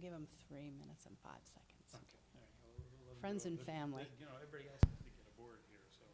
give them 3 minutes and 5 seconds. Okay. All right. Well, we'll let 'em Friends go. and family. You know, everybody else has to get aboard here, so.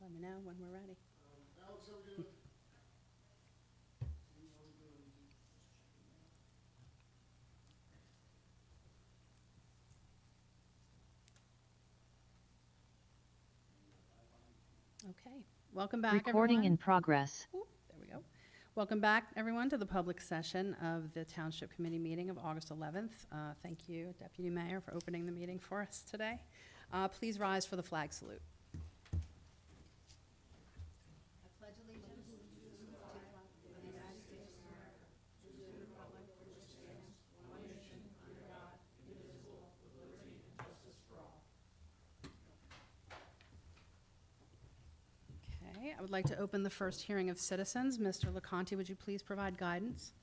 Let me know when we're ready. Alex, how we doing? Okay, welcome back, Recording everyone. in progress. Ooh, there we go. Welcome back, everyone, to the public session of the Township Committee meeting of August 11th. Thank you, Deputy Mayor, for opening the meeting for us today. Please rise for the flag salute. I pledge allegiance to the flag of the United States of America, to the republic for which it stands, one nation, under God, indivisible, with liberty and justice for all. Okay, I would like to open the first hearing of citizens. Mr. LeConte, would you please provide guidance?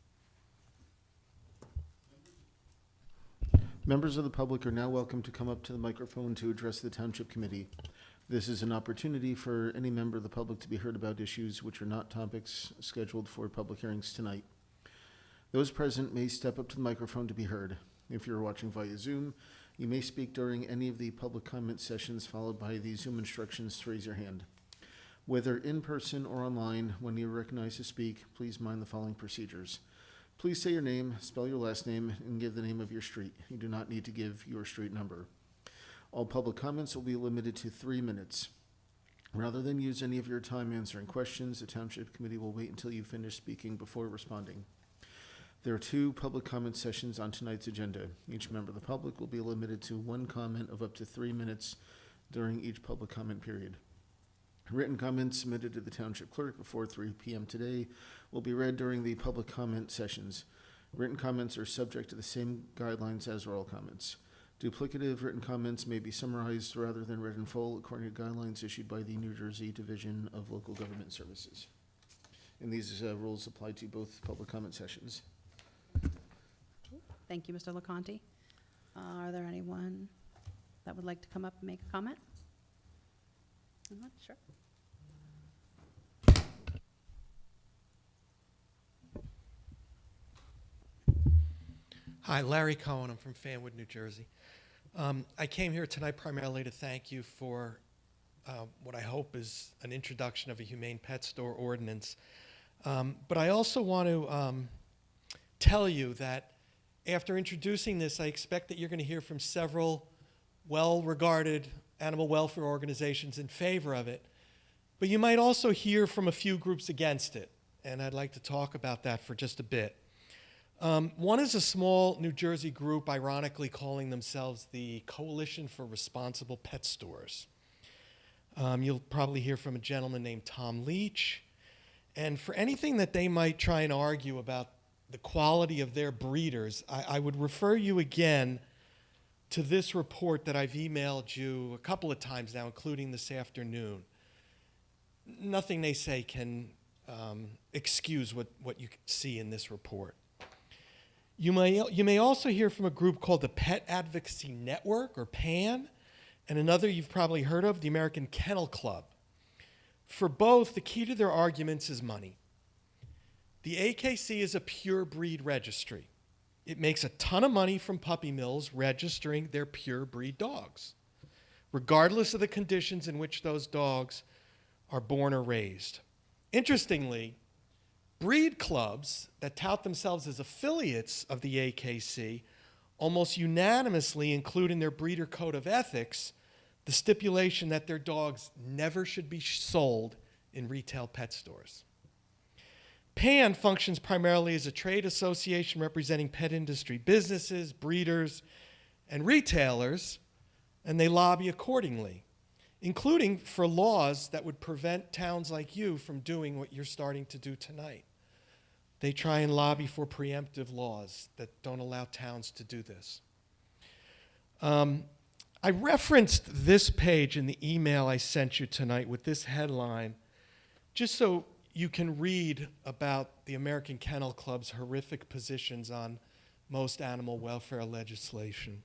Members of the public are now welcome to come up to the microphone to address the Township Committee. This is an opportunity for any member of the public to be heard about issues which are not topics scheduled for public hearings tonight. Those present may step up to the microphone to be heard. If you're watching via Zoom, you may speak during any of the public comment sessions followed by the Zoom instructions to raise your hand. Whether in person or online, when you are recognized to speak, please mind the following procedures. Please say your name, spell your last name, and give the name of your street. You do not need to give your street number. All public comments will be limited to 3 minutes. Rather than use any of your time answering questions, the Township Committee will wait until you finish speaking before responding. There are 2 public comment sessions on tonight's agenda. Each member of the public will be limited to 1 comment of up to 3 minutes during each public comment period. Written comments submitted to the Township Clerk before 3 p.m. today will be read during the public comment sessions. Written comments are subject to the same guidelines as oral comments. Duplicative written comments may be summarized rather than read in full according to guidelines issued by the New Jersey Division of Local Government Services. And these rules apply to both public comment sessions. Thank you, Mr. LeConte. Are there anyone that would like to come up and make a comment? Sure. Hi, Larry Cohen. I'm from Fanwood, New Jersey. I came here tonight primarily to thank you for what I hope is an introduction of a humane pet store ordinance. But I also want to tell you that after introducing this, I expect that you're going to hear from several well-regarded animal welfare organizations in favor of it. But you might also hear from a few groups against it, and I'd like to talk about that for just a bit. One is a small New Jersey group, ironically calling themselves the Coalition for Responsible Pet Stores. You'll probably hear from a gentleman named Tom Leach. And for anything that they might try and argue about the quality of their breeders, I would refer you again to this report that I've emailed you a couple of times now, including this afternoon. Nothing they say can excuse what you see in this report. You may also hear from a group called the Pet Advocacy Network, or PAN, and another you've probably heard of, the American Kennel Club. For both, the key to their arguments is money. The AKC is a pure breed registry. It makes a ton of money from puppy mills registering their pure breed dogs, regardless of the conditions in which those dogs are born or raised. Interestingly, breed clubs that tout themselves as affiliates of the AKC almost unanimously include in their breeder code of ethics the stipulation that their dogs never should be sold in retail pet stores. PAN functions primarily as a trade association representing pet industry businesses, breeders, and retailers, and they lobby accordingly, including for laws that would prevent towns like you from doing what you're starting to do tonight. They try and lobby for preemptive laws that don't allow towns to do this. I referenced this page in the email I sent you tonight with this headline, just so you can read about the American Kennel Club's horrific positions on most animal welfare legislation.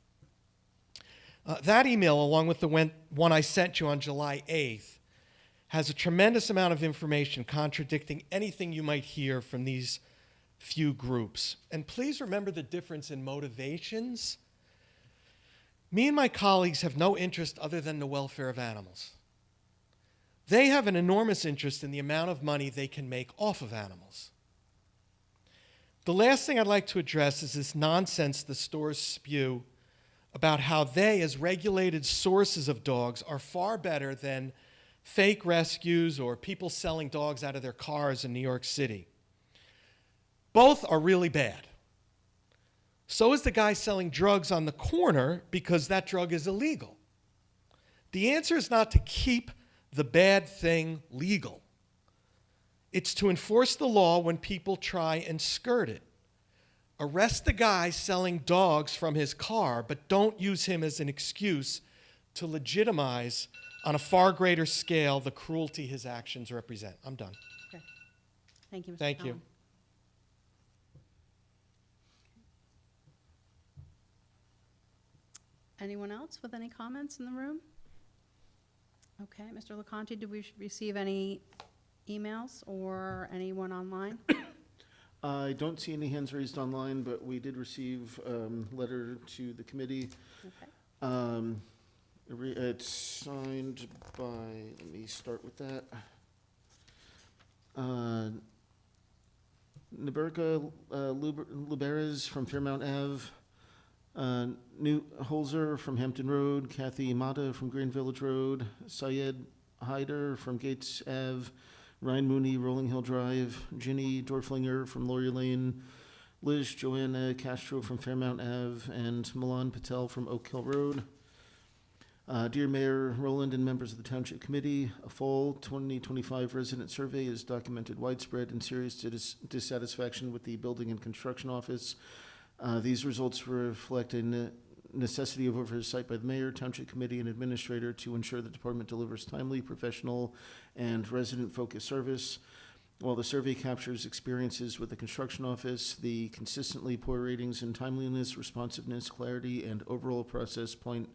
That email, along with the one I sent you on July 8th, has a tremendous amount of information contradicting anything you might hear from these few groups. And please remember the difference in motivations. Me and my colleagues have no interest other than the welfare of animals. They have an enormous interest in the amount of money they can make off of animals. The last thing I'd like to address is this nonsense the stores spew about how they, as regulated sources of dogs, are far better than fake rescues or people selling dogs out of their cars in New York City. Both are really bad. So is the guy selling drugs on the corner because that drug is illegal. The answer is not to keep the bad thing legal. It's to enforce the law when people try and skirt it. Arrest the guy selling dogs from his car, but don't use him as an excuse to legitimize on a far greater scale the cruelty his actions represent. I'm done. Okay. Thank you, Mr. Thank you. Allen. Anyone else with any comments in the room? Okay, Mr. LeConte, did we receive any emails or anyone online? I don't see any hands raised online, but we did receive a letter to the committee. Okay. It's signed by, let me start with that. Naberka Luberes from Fairmount Ave. Newt Holzer from Hampton Road. Kathy Mata from Green Village Road. Syed Hyder from Gates Ave. Ryan Mooney, Rolling Hill Drive. Ginny Dorflinger from Laurier Lane. Liz Joanna Castro from Fairmount Ave. And Milan Patel from Oak Hill Road. Dear Mayor Rowland and members of the Township Committee, a fall 2025 resident survey has documented widespread and serious dissatisfaction with the Building and Construction Office. These results reflect a necessity of oversight by the Mayor, Township Committee, and Administrator to ensure the department delivers timely, professional, and resident-focused service. While the survey captures experiences with the construction office, the consistently poor ratings in timeliness, responsiveness, clarity, and overall process point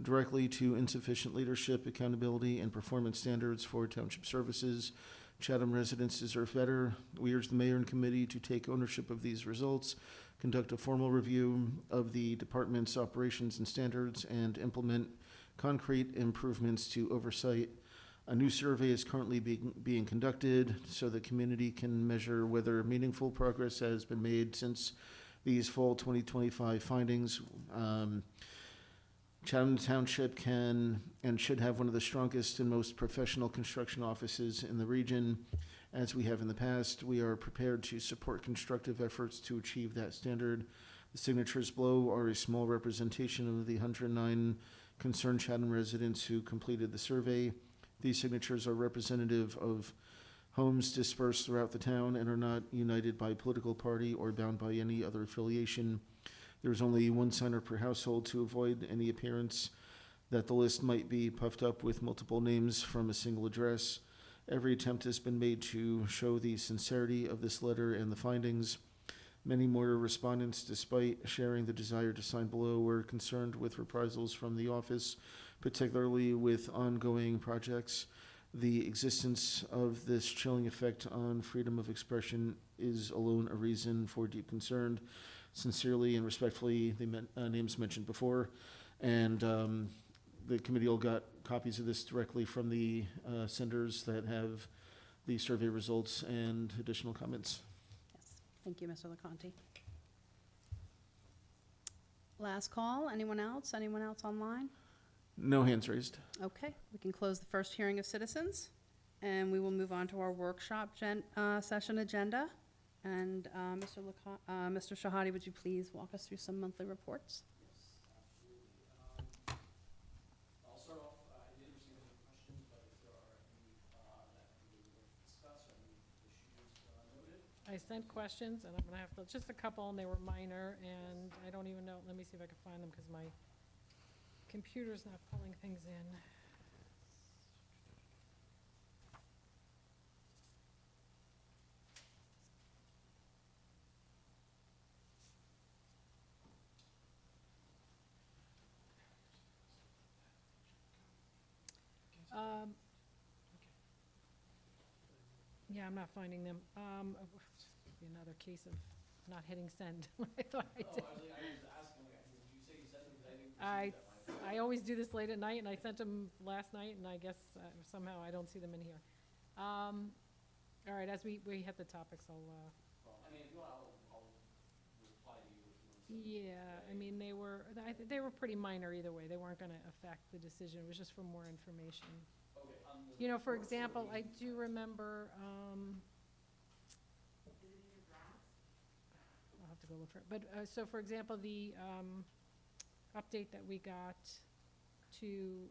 directly to insufficient leadership, accountability, and performance standards for township services. Chatham residents deserve better. We urge the mayor and committee to take ownership of these results, conduct a formal review of the department's operations and standards, and implement concrete improvements to oversight. A new survey is currently being conducted so the community can measure whether meaningful progress has been made since these fall 2025 findings. Chatham Township can and should have one of the strongest and most professional construction offices in the region. As we have in the past, we are prepared to support constructive efforts to achieve that standard. The signatures below are a small representation of the 109 concerned Chatham residents who completed the survey. These signatures are representative of homes dispersed throughout the town and are not united by political party or bound by any other affiliation. There's only one signer per household to avoid any appearance that the list might be puffed up with multiple names from a single address. Every attempt has been made to show the sincerity of this letter and the findings. Many more respondents, despite sharing the desire to sign below, were concerned with reprisals from the office, particularly with ongoing projects. The existence of this chilling effect on freedom of expression is alone a reason for deep concern. Sincerely and respectfully, the names mentioned before, and the committee all got copies of this directly from the senders that have the survey results and additional comments. Yes, thank you, Mr. LeConte. Last call, anyone else? Anyone else online? No hands raised. Okay, we can close the first hearing of citizens. And we will move on to our workshop session agenda. And Mr. Shahadi, would you please walk us through some monthly reports? Yes, absolutely. I'll start off, I didn't receive any questions, but if there are any that we would like to discuss or any issues noted. I sent questions, and I'm gonna have to, just a couple, and they were minor, and I don't even know, let me see if I can find them, because my computer's not pulling things in. Yeah, I'm not finding them. Be another case of not hitting send. I thought I did. I was asking, did you say you sent them, because I didn't receive that. I always do this late at night, and I sent them last night, and I guess somehow I don't see them in here. All right, as we hit the topics, I'll, I mean, if you want, I'll reply to you if you want to. Send them. yeah, I mean, they were pretty minor either way. They weren't gonna affect the decision. It was just for more information. Okay, You know, for example, I do remember, I'll have to go look for it, but, so for example, the, update that we got to,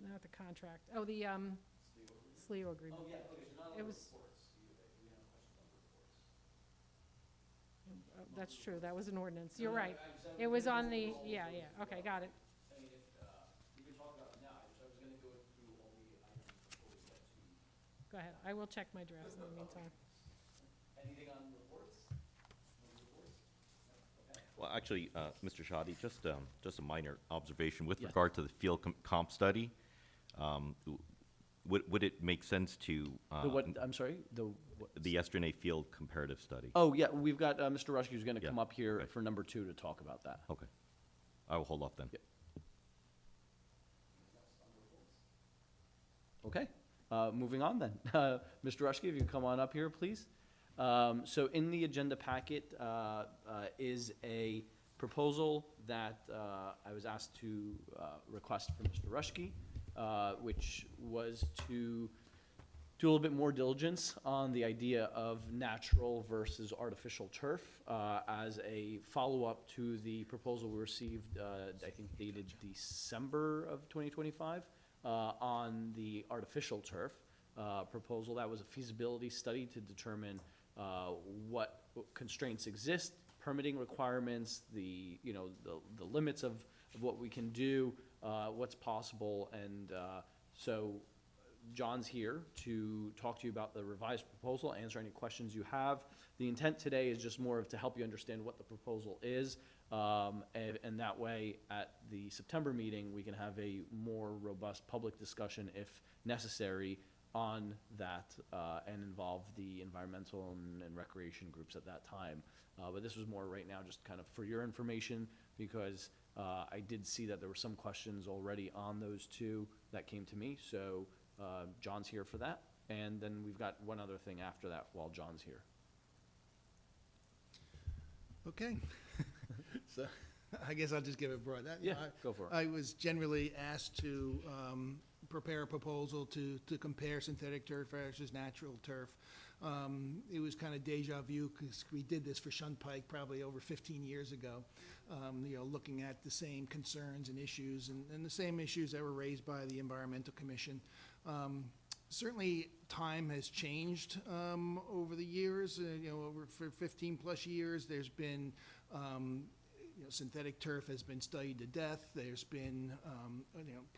not the contract, oh, the, SLEO agreement. Oh, yeah, okay, so not on It the was- reports, we have questions on the reports. That's true, that was an ordinance, you're No, no, right. I'm saying It was we can on go the, through all yeah, of those yeah, as okay, well. got it. I mean, if, we can talk about it now, I was gonna go through all the items before we get to. Go ahead, I will check my drafts in the meantime. Anything on reports? No reports? No? Okay. Well, actually, Mr. Shadi, just a minor observation with Yes. regard to the field comp study. Would it make sense to? The what, I'm sorry, the what? The yesterday field comparative study? Oh, yeah, we've got, Mr. Rushke who's gonna Yeah, come up here right. for number 2 to talk about that. Okay. I will hold off then. Yeah. Okay, moving on then. Mr. Rushke, if you come on up here, please. So in the agenda packet is a proposal that I was asked to request from Mr. Rushke, which was to do a little bit more diligence on the idea of natural versus artificial turf as a follow-up to the proposal we received, I think dated December of 2025, on the artificial turf proposal. That was a feasibility study to determine what constraints exist, permitting requirements, the limits of what we can do, what's possible, and so John's here to talk to you about the revised proposal, answer any questions you have. The intent today is just more of to help you understand what the proposal is, and that way, at the September meeting, we can have a more robust public discussion, if necessary, on that, and involve the environmental and recreation groups at that time. But this was more right now just kind of for your information, because I did see that there were some questions already on those two that came to me, so John's here for that, and then we've got one other thing after that while John's here. Okay. So I guess I'll just give it broad. Yeah, go for it. I was generally asked to prepare a proposal to compare synthetic turf versus natural turf. It was kind of deja vu because we did this for Shunpike probably over 15 years ago, looking at the same concerns and issues and the same issues that were raised by the Environmental Commission. Certainly, time has changed over the years. Over for 15 plus years, there's been synthetic turf has been studied to death. There's been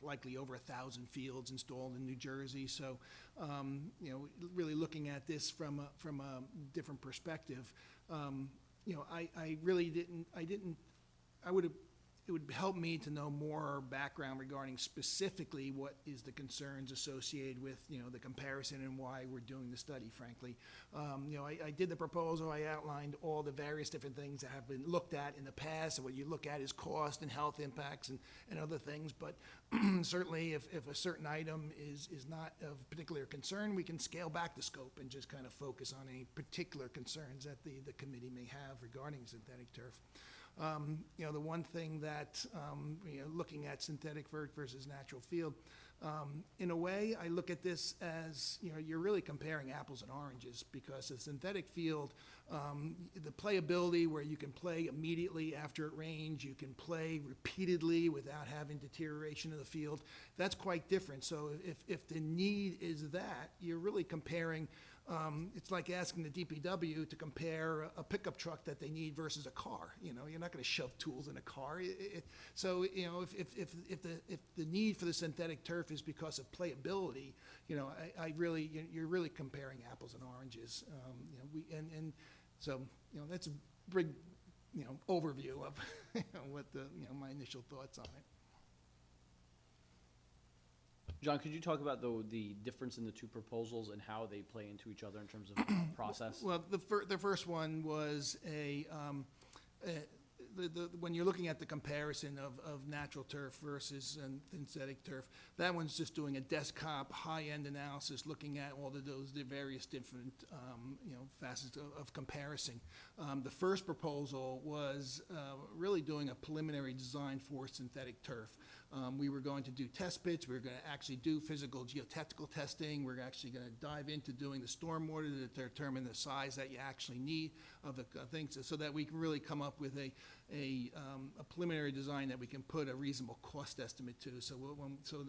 likely over 1,000 fields installed in New Jersey. So, really looking at this from a different perspective, it would help me to know more background regarding specifically what is the concerns associated with, the comparison and why we're doing the study, frankly. I did the proposal, I outlined all the various different things that have been looked at in the past, and what you look at is cost and health impacts and other things, but certainly if a certain item is not of particular concern, we can scale back the scope and just kind of focus on any particular concerns that the committee may have regarding synthetic turf. The one thing that, looking at synthetic versus natural field, In a way, I look at this as, you're really comparing apples and oranges, because a synthetic field, the playability where you can play immediately after it rains, you can play repeatedly without having deterioration of the field, that's quite different. So if the need is that, you're really comparing, it's like asking the DPW to compare a pickup truck that they need versus a car. You're not going to shove tools in a car. So if the need for the synthetic turf is because of playability, you're really comparing apples and oranges. So that's a big overview of what my initial thoughts on it. John, could you talk about the difference in the two proposals and how they play into each other in terms of process? Well, the first one was when you're looking at the comparison of natural turf versus synthetic turf, that one's just doing a desktop high-end analysis, looking at all the various different facets of comparison. The first proposal was really doing a preliminary design for synthetic turf. We were going to do test pits. We were going to actually do physical geotechnical testing. We're actually going to dive into doing the stormwater to determine the size that you actually need of the things, so that we can really come up with a preliminary design that we can put a reasonable cost estimate to. So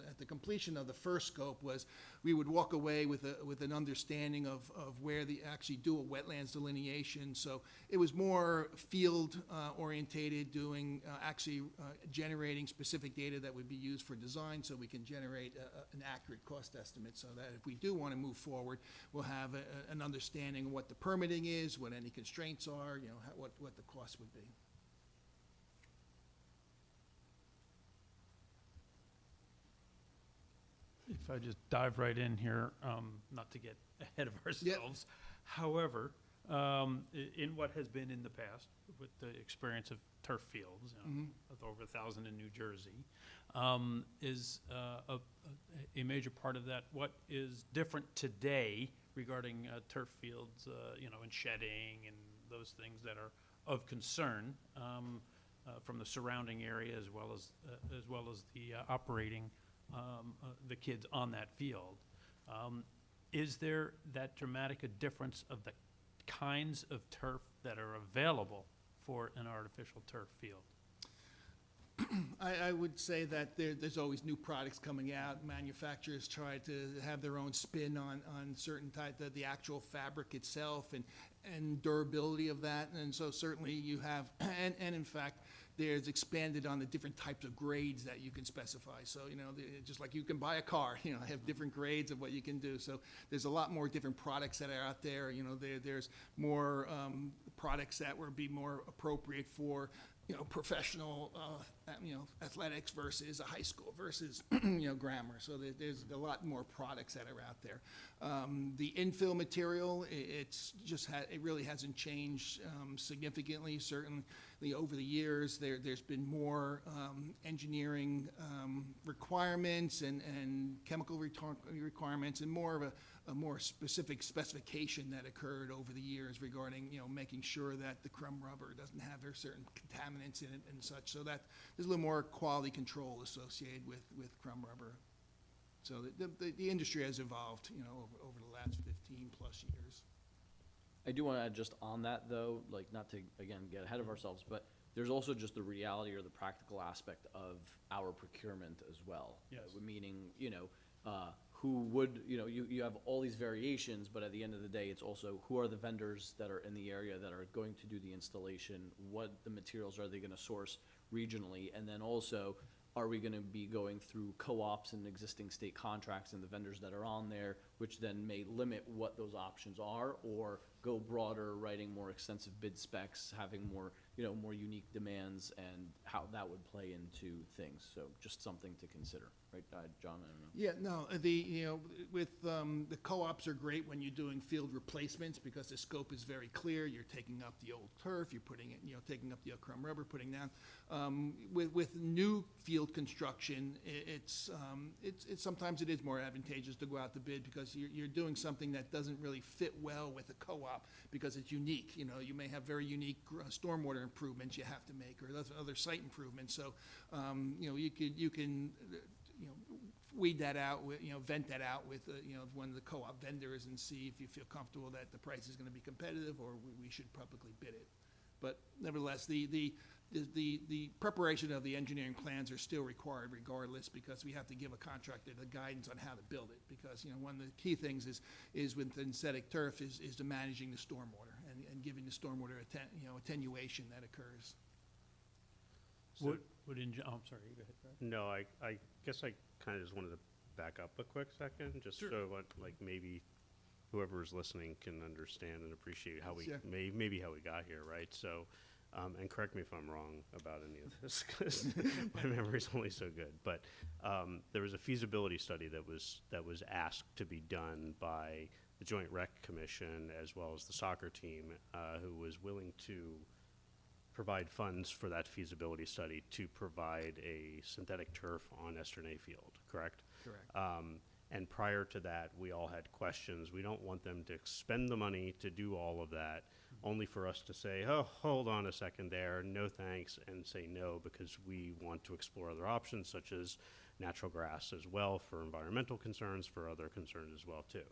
at the completion of the first scope was, we would walk away with an understanding of where they actually do a wetlands delineation. So it was more field orientated, doing generating specific data that would be used for design, so we can generate an accurate cost estimate, so that if we do want to move forward, we'll have an understanding of what the permitting is, what any constraints are, what the cost would be. If I just dive right in here, not to get ahead of ourselves. However, in what has been in the past, with the experience of turf fields, with over 1,000 in New Jersey, is a major part of that. What is different today regarding turf fields, and shedding and those things that are of concern from the surrounding area, as well as the operating the kids on that field? Is there that dramatic a difference of the kinds of turf that are available for an artificial turf field? I would say that there's always new products coming out. Manufacturers try to have their own spin on certain type of the actual fabric itself and durability of that. And so certainly you have, and in fact, there's expanded on the different types of grades that you can specify. So, just like you can buy a car, have different grades of what you can do. So there's a lot more different products that are out there. There's more products that would be more appropriate for, professional, athletics versus a high school versus, grammar. So there's a lot more products that are out there. The infill material, it really hasn't changed significantly. Certainly over the years, there's been more engineering requirements and chemical requirements, and more of a more specific specification that occurred over the years regarding, making sure that the crumb rubber doesn't have certain contaminants in it and such. So that there's a little more quality control associated with crumb rubber. So the industry has evolved, over the last 15 plus years. I do want to add just on that, though, not to, again, get ahead of ourselves, but there's also just the reality or the practical aspect of our procurement as well. Yes. Meaning, who would, you have all these variations, but at the end of the day, it's also who are the vendors that are in the area that are going to do the installation, what the materials are they going to source regionally, and then also, are we going to be going through co-ops and existing state contracts and the vendors that are on there, which then may limit what those options are, or go broader, writing more extensive bid specs, having more, more unique demands, and how that would play into things. So just something to consider, right, John? I don't know. Yeah, no, with the co-ops are great when you're doing field replacements, because the scope is very clear. You're taking up the old turf, you're putting it, taking up the crumb rubber, putting down. With new field construction, it's sometimes it is more advantageous to go out to bid, because you're doing something that doesn't really fit well with a co-op, because it's unique. You may have very unique stormwater improvements you have to make, or other site improvements. So, you can weed that out, vent that out with, one of the co-op vendors and see if you feel comfortable that the price is gonna be competitive or we should publicly bid it. But nevertheless, the preparation of the engineering plans are still required regardless, because we have to give a contractor the guidance on how to build it. Because, one of the key things is with synthetic turf is the managing the stormwater and giving the stormwater attenuation that occurs. I'm sorry, go ahead, Brad. No, I guess I kind of just wanted to back up a quick second, just Sure. so what, like, maybe whoever is listening can understand and appreciate how we, Sure. maybe how we got here, right? So, and correct me if I'm wrong about any of this, because my memory's only so good. But there was a feasibility study that was asked to be done by the Joint Rec Commission as well as the soccer team, who was willing to provide funds for that feasibility study to provide a synthetic turf on Esternay Field, correct? Correct. And prior to that, we all had questions. We don't want them to expend the money to do all of that, only for us to say, oh, hold on a second there, no thanks, and say no, because we want to explore other options, such as natural grass as well for environmental concerns, for other concerns as well, too.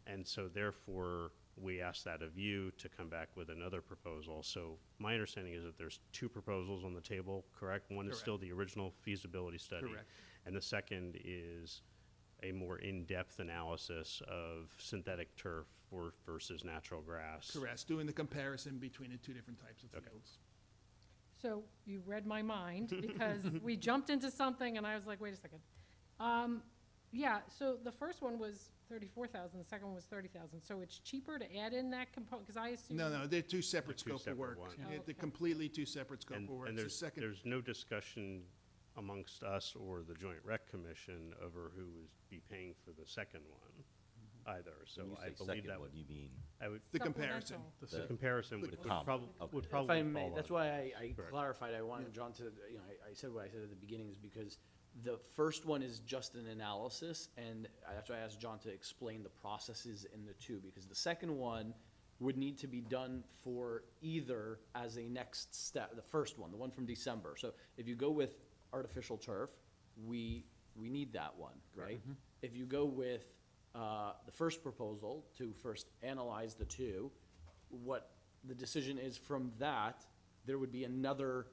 And so therefore, we asked that of you to come back with another proposal. So my understanding is that there's two proposals on the table, correct? One is Correct. still the original feasibility study. Correct. And the second is a more in-depth analysis of synthetic turf versus natural grass. Correct, doing the comparison between the two different types of Okay. fields. So you read my mind, because we jumped into something and I was like, wait a second. Yeah, so the first one was 34,000, the second one was 30,000. So it's cheaper to add in that component, because I assume. No, they're two separate They're two scope of separate work. ones. They're Okay. completely two separate scope And, of work. and The there's, second- there's no discussion amongst us or the Joint Rec Commission over who would be paying for the second one either. So When you I say believe second, that what would, do you mean? I would, The comparison. Supplemental. the comparison would comp, probably, okay. would If probably I may, fall that's on- why I Correct. clarified, I wanted John to, I said what I said at the beginning is because the first one is just an analysis, and that's why I asked John to explain the processes in the two, because the second one would need to be done for either as a next step, the first one, the one from December. So if you go with artificial turf, we need that one, right? If you go with the first proposal to first analyze the two, what the decision is from that, there would be another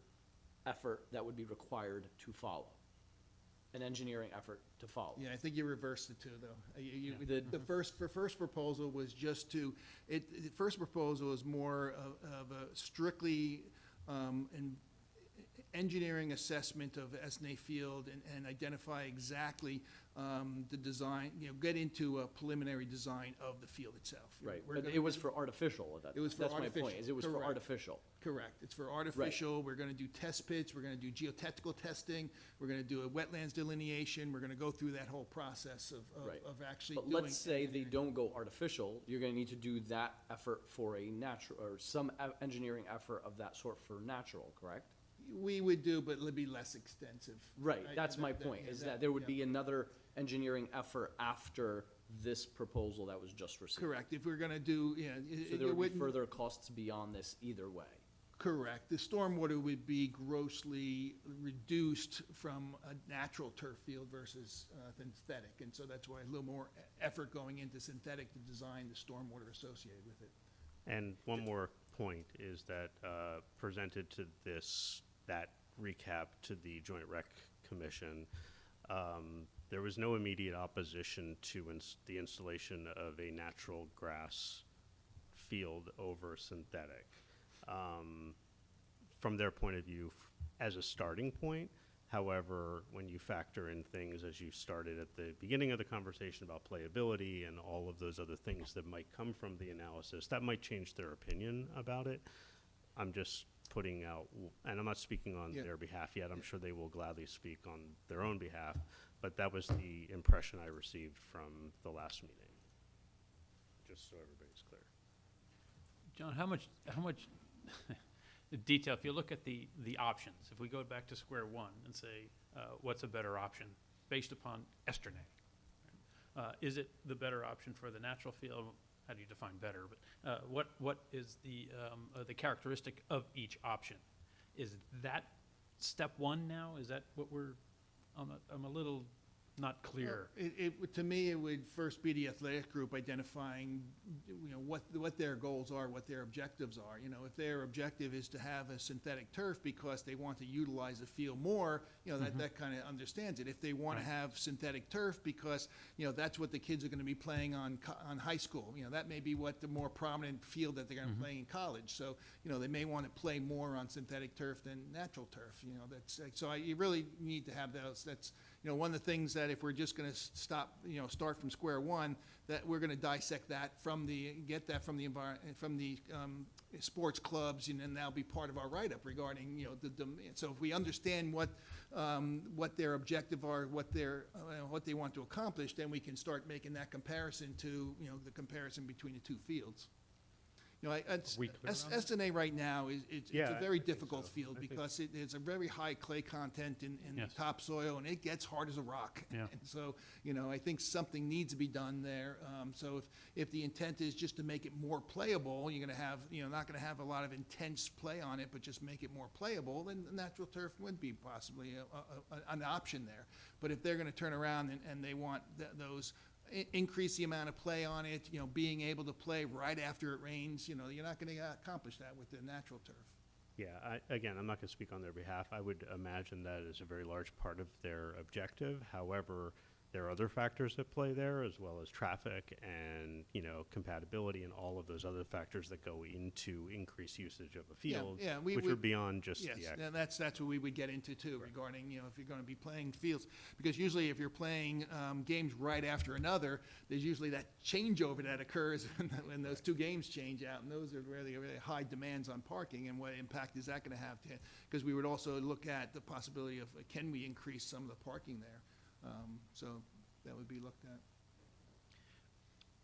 effort that would be required to follow, an engineering effort to follow. Yeah, I think you reversed the two, though. The- The first proposal was just to, the first proposal is more of a strictly engineering assessment of Esnay Field and identify exactly the design, get into a preliminary design of the field itself. Right, We're but gonna it was do- for artificial at that. It was for That's my artificial, point, is it was for correct. artificial. Correct. It's for artificial. We're gonna do test pits, we're gonna do geotechnical testing, we're gonna do a wetlands delineation, we're gonna go through that whole process Right. of actually But doing. let's say they engineering. don't go artificial, you're gonna need to do that effort for a natural, or some engineering effort of that sort for natural, correct? We would do, but it'd be less extensive. Right, I- that's my that- point, yeah, is that there would yeah. be another engineering effort after this proposal that was just received. Correct. If we're gonna do, yeah. So there would be further costs beyond this either way. Correct. The stormwater would be grossly reduced from a natural turf field versus synthetic. And so that's why a little more effort going into synthetic to design the stormwater associated with it. And one more point is that presented to that recap to the Joint Rec Commission, there was no immediate opposition to the installation of a natural grass field over synthetic. From their point of view, as a starting point, however, when you factor in things as you started at the beginning of the conversation about playability and all of those other things that might come from the analysis, that might change their opinion about it. I'm just putting out, and I'm not speaking on Yeah. their behalf yet, I'm sure they will gladly speak on their own behalf, but that was the impression I received from the last meeting, just so everybody's clear. John, how much detail, if you look at the options, if we go back to square one and say, what's a better option based upon Esternay? Is it the better option for the natural field? How do you define better? But what is the characteristic of each option? Is that step one now? Is that what I'm a little not clear. To me, it would first be the athletic group identifying, what their goals are, what their objectives are. If their objective is to have a synthetic turf because they want to utilize the field more, that kind of understands it. If they want to have synthetic turf because, that's what the kids are going to be playing on high school, that may be what the more prominent field that they're going to play in college. So, they may want to play more on synthetic turf than natural turf. You really need to have those. That's, one of the things that if we're just going to start from square one, that we're going to dissect that get that from the environment, from the sports clubs, and that'll be part of our write-up regarding, so if we understand what their objective are, what they want to accomplish, then we can start making that comparison to, the comparison between the two fields. SNA right now it's a very difficult field because it's a very high clay content in the topsoil, and it gets hard as a rock. Yeah. And so, I think something needs to be done there. So if the intent is just to make it more playable, you're going to have, not going to have a lot of intense play on it, but just make it more playable, then natural turf would be possibly an option there. But if they're going to turn around and they want those increase the amount of play on it, being able to play right after it rains, you're not going to accomplish that with the natural turf. Yeah, again, I'm not going to speak on their behalf. I would imagine that is a very large part of their objective. However, there are other factors that play there, as well as traffic and, compatibility and all of those other factors that go into increased usage of a field, which are beyond just yes, the act. and that's what we would get into too, regarding, if you're going to be playing fields. Because usually if you're playing games right after another, there's usually that changeover that occurs when those two games change out, and those are really, really high demands on parking, and what impact is that going to have? Because we would also look at the possibility of, can we increase some of the parking there? So that would be looked at.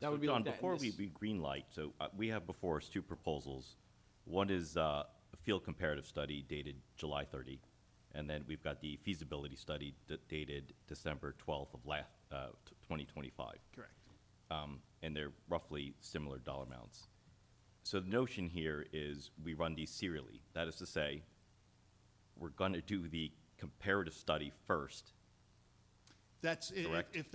That would be John, looked at in before we this- green light, so we have before us two proposals. One is a field comparative study dated July 30, and then we've got the feasibility study dated December 12th of 2025. Correct. And they're roughly similar dollar amounts. So the notion here is we run these serially. That is to say, we're going to do the comparative study first, That's, Correct. if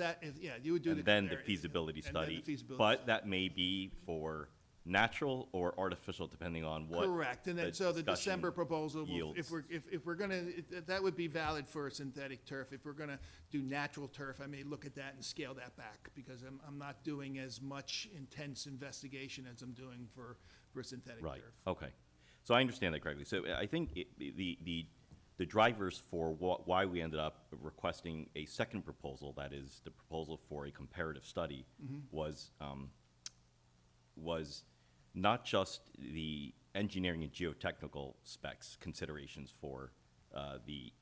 you would do the. and then the comparative, feasibility and then the study. feasibility But study. that may be for natural or artificial, depending on what. Correct, and then, so the discussion December proposal, yields. if we're gonna, that would be valid for synthetic turf. If we're gonna do natural turf, I may look at that and scale that back, because I'm not doing as much intense investigation as I'm doing for synthetic turf. Right, okay. So I understand that correctly. So I think the drivers for why we ended up requesting a second proposal, that is the proposal for a comparative study, was not just the engineering and geotechnical specs considerations for the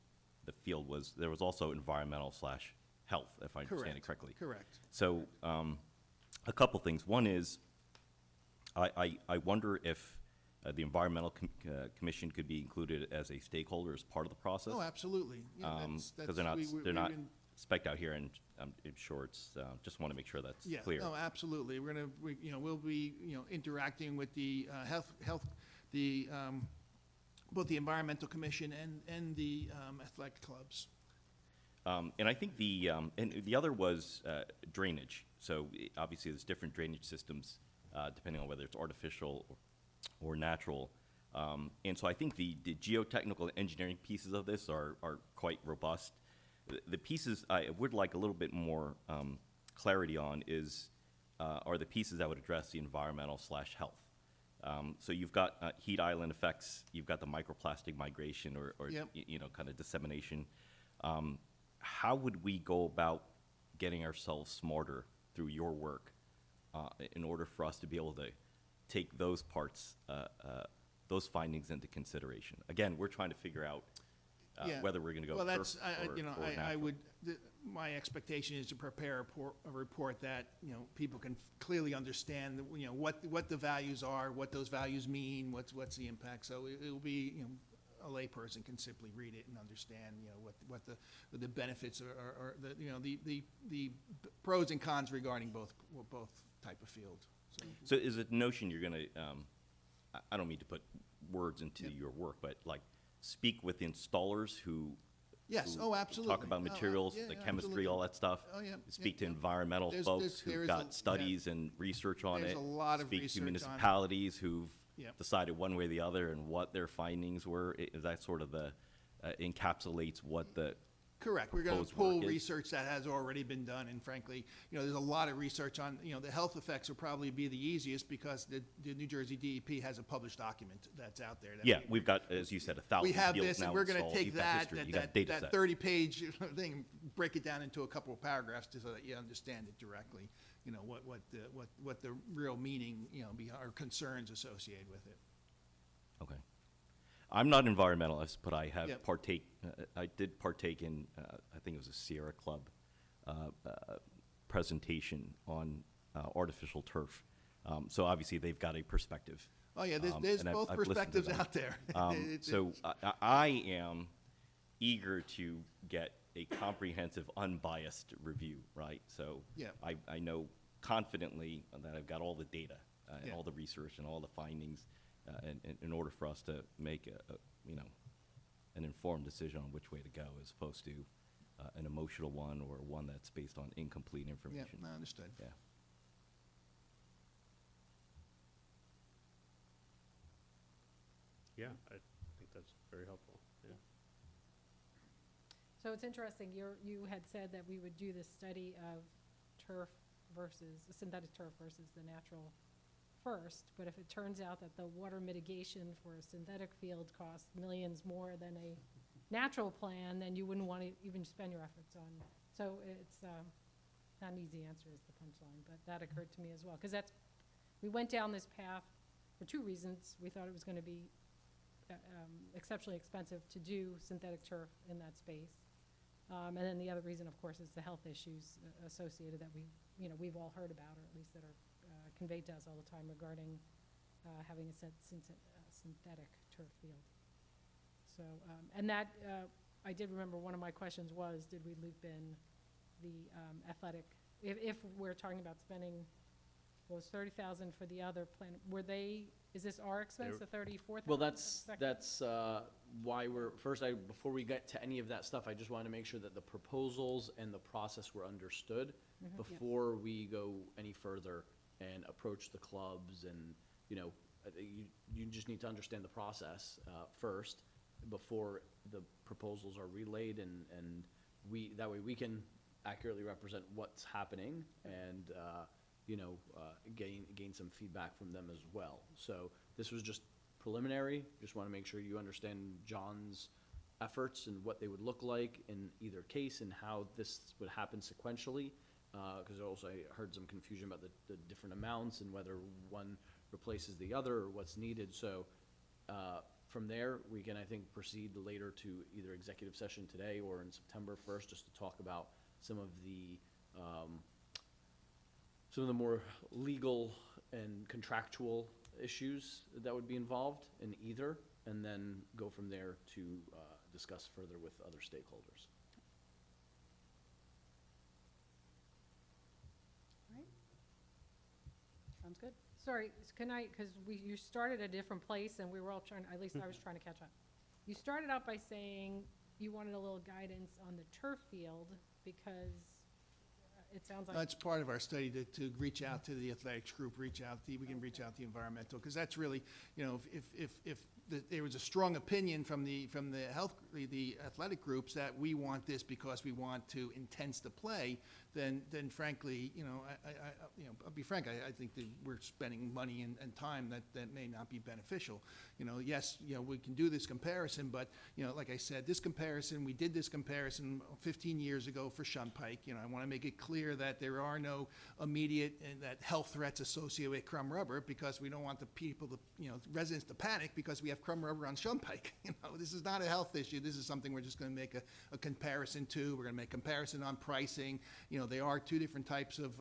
field, there was also environmental / health, if I understand it correctly. Correct. So a couple things. One is I wonder if the Environmental Commission could be included as a stakeholder as part of the process. Oh, absolutely. Yeah, Because they're not, they're not spec'd out here, and I'm sure it's, just want to make sure that's Yeah, clear. no, absolutely. We'll be, interacting with the both the Environmental Commission and the athletic clubs. And I think and the other was drainage. So obviously, there's different drainage systems, depending on whether it's artificial or natural. And so I think the geotechnical engineering pieces of this are quite robust. The pieces I would like a little bit more clarity on are the pieces that would address the environmental / health. So you've got heat island effects, you've got the microplastic migration or Yep. kind of dissemination. How would we go about getting ourselves smarter through your work in order for us to be able to take those parts, those findings into consideration? Again, we're trying to figure out Yeah. whether we're going to go Well, turf that's, or I natural. would, my expectation is to prepare a report that, people can clearly understand, what the values are, what those values mean, what's the impact. So it'll be, a layperson can simply read it and understand, what the benefits are, the pros and cons regarding both type of field. So is it the notion you're going to, I don't mean to put words into your work, but like speak with installers who Yes, who oh, absolutely. talk about Oh, materials, yeah, the yeah, chemistry, absolutely. all that stuff. Oh, yeah, Speak to yeah. environmental There's- folks there who've is a- got studies and research on it. There's a lot of Speak to research on it. municipalities who've Yep. decided one way or the other and what their findings were. That sort of encapsulates what the Correct. We're going to proposed pull work is. research that has already been done, and frankly, there's a lot of research on, the health effects will probably be the easiest because the New Jersey DEP has a published document that's out there. that Yeah, we've got, as you said, 1,000 We have fields this, and now we're going to installed. take You've got that, history, you got data that set. 30-page thing, break it down into a couple of paragraphs so that you understand it directly, what the real meaning, or concerns associated with it. Okay. I'm not an environmentalist, but I have Yep. I did partake in, I think it was a Sierra Club presentation on artificial turf. So obviously, they've got a perspective. Oh, yeah, there's and both I've listened to perspectives them. out there. So I am eager to get a comprehensive, unbiased review, right? So Yeah. I know confidently that I've got all the data and Yeah. all the research and all the findings in order for us to make an informed decision on which way to go, as opposed to an emotional one or one that's based on incomplete Yeah, information. no, understood. Yeah. Yeah, I think that's very helpful, yeah. So it's interesting, you had said that we would do this study of turf versus, synthetic turf versus the natural first, but if it turns out that the water mitigation for a synthetic field costs millions more than a natural plan, then you wouldn't want to even spend your efforts on. So it's not an easy answer is the punchline, but that occurred to me as well. Because we went down this path for two reasons. We thought it was going to be exceptionally expensive to do synthetic turf in that space. And then the other reason, of course, is the health issues associated that we've all heard about, or at least that are conveyed to us all the time regarding having a synthetic turf field. So, and that, I did remember one of my questions was, did we loop in the athletic, if we're talking about spending, what was 30,000 for the other plan, is this our expense, the 34,000? Well, that's why before we get to any of that stuff, I just wanted to make sure that the proposals and the process were understood before we go any further and approach the clubs, and, you just need to understand the process first before the proposals are relayed, and that way we can accurately represent what's happening and, gain some feedback from them as well. So this was just preliminary, just want to make sure you understand John's efforts and what they would look like in either case and how this would happen sequentially. Because also I heard some confusion about the different amounts and whether one replaces the other or what's needed. So from there, we can, I think, proceed later to either executive session today or in September 1st, just to talk about some of the more legal and contractual issues that would be involved in either, and then go from there to discuss further with other stakeholders. Sounds good. Sorry, can I, because you started at a different place, and we were all trying, at least I was trying to catch up. You started out by saying you wanted a little guidance on the turf field, because it sounds like. That's part of our study to reach out to the athletics group, we can reach out to the environmental, because that's really, if there was a strong opinion from the athletic groups that we want this because we want to intense the play, then frankly, I'll be frank, I think that we're spending money and time that may not be beneficial. Yes, we can do this comparison, but, like I said, we did this comparison 15 years ago for Shunpike. I want to make it clear that there are no immediate health threats associated with crumb rubber, because we don't want the people, residents to panic because we have crumb rubber on Shunpike. This is not a health issue. This is something we're just going to make a comparison to. We're going to make a comparison on pricing. There are two different types of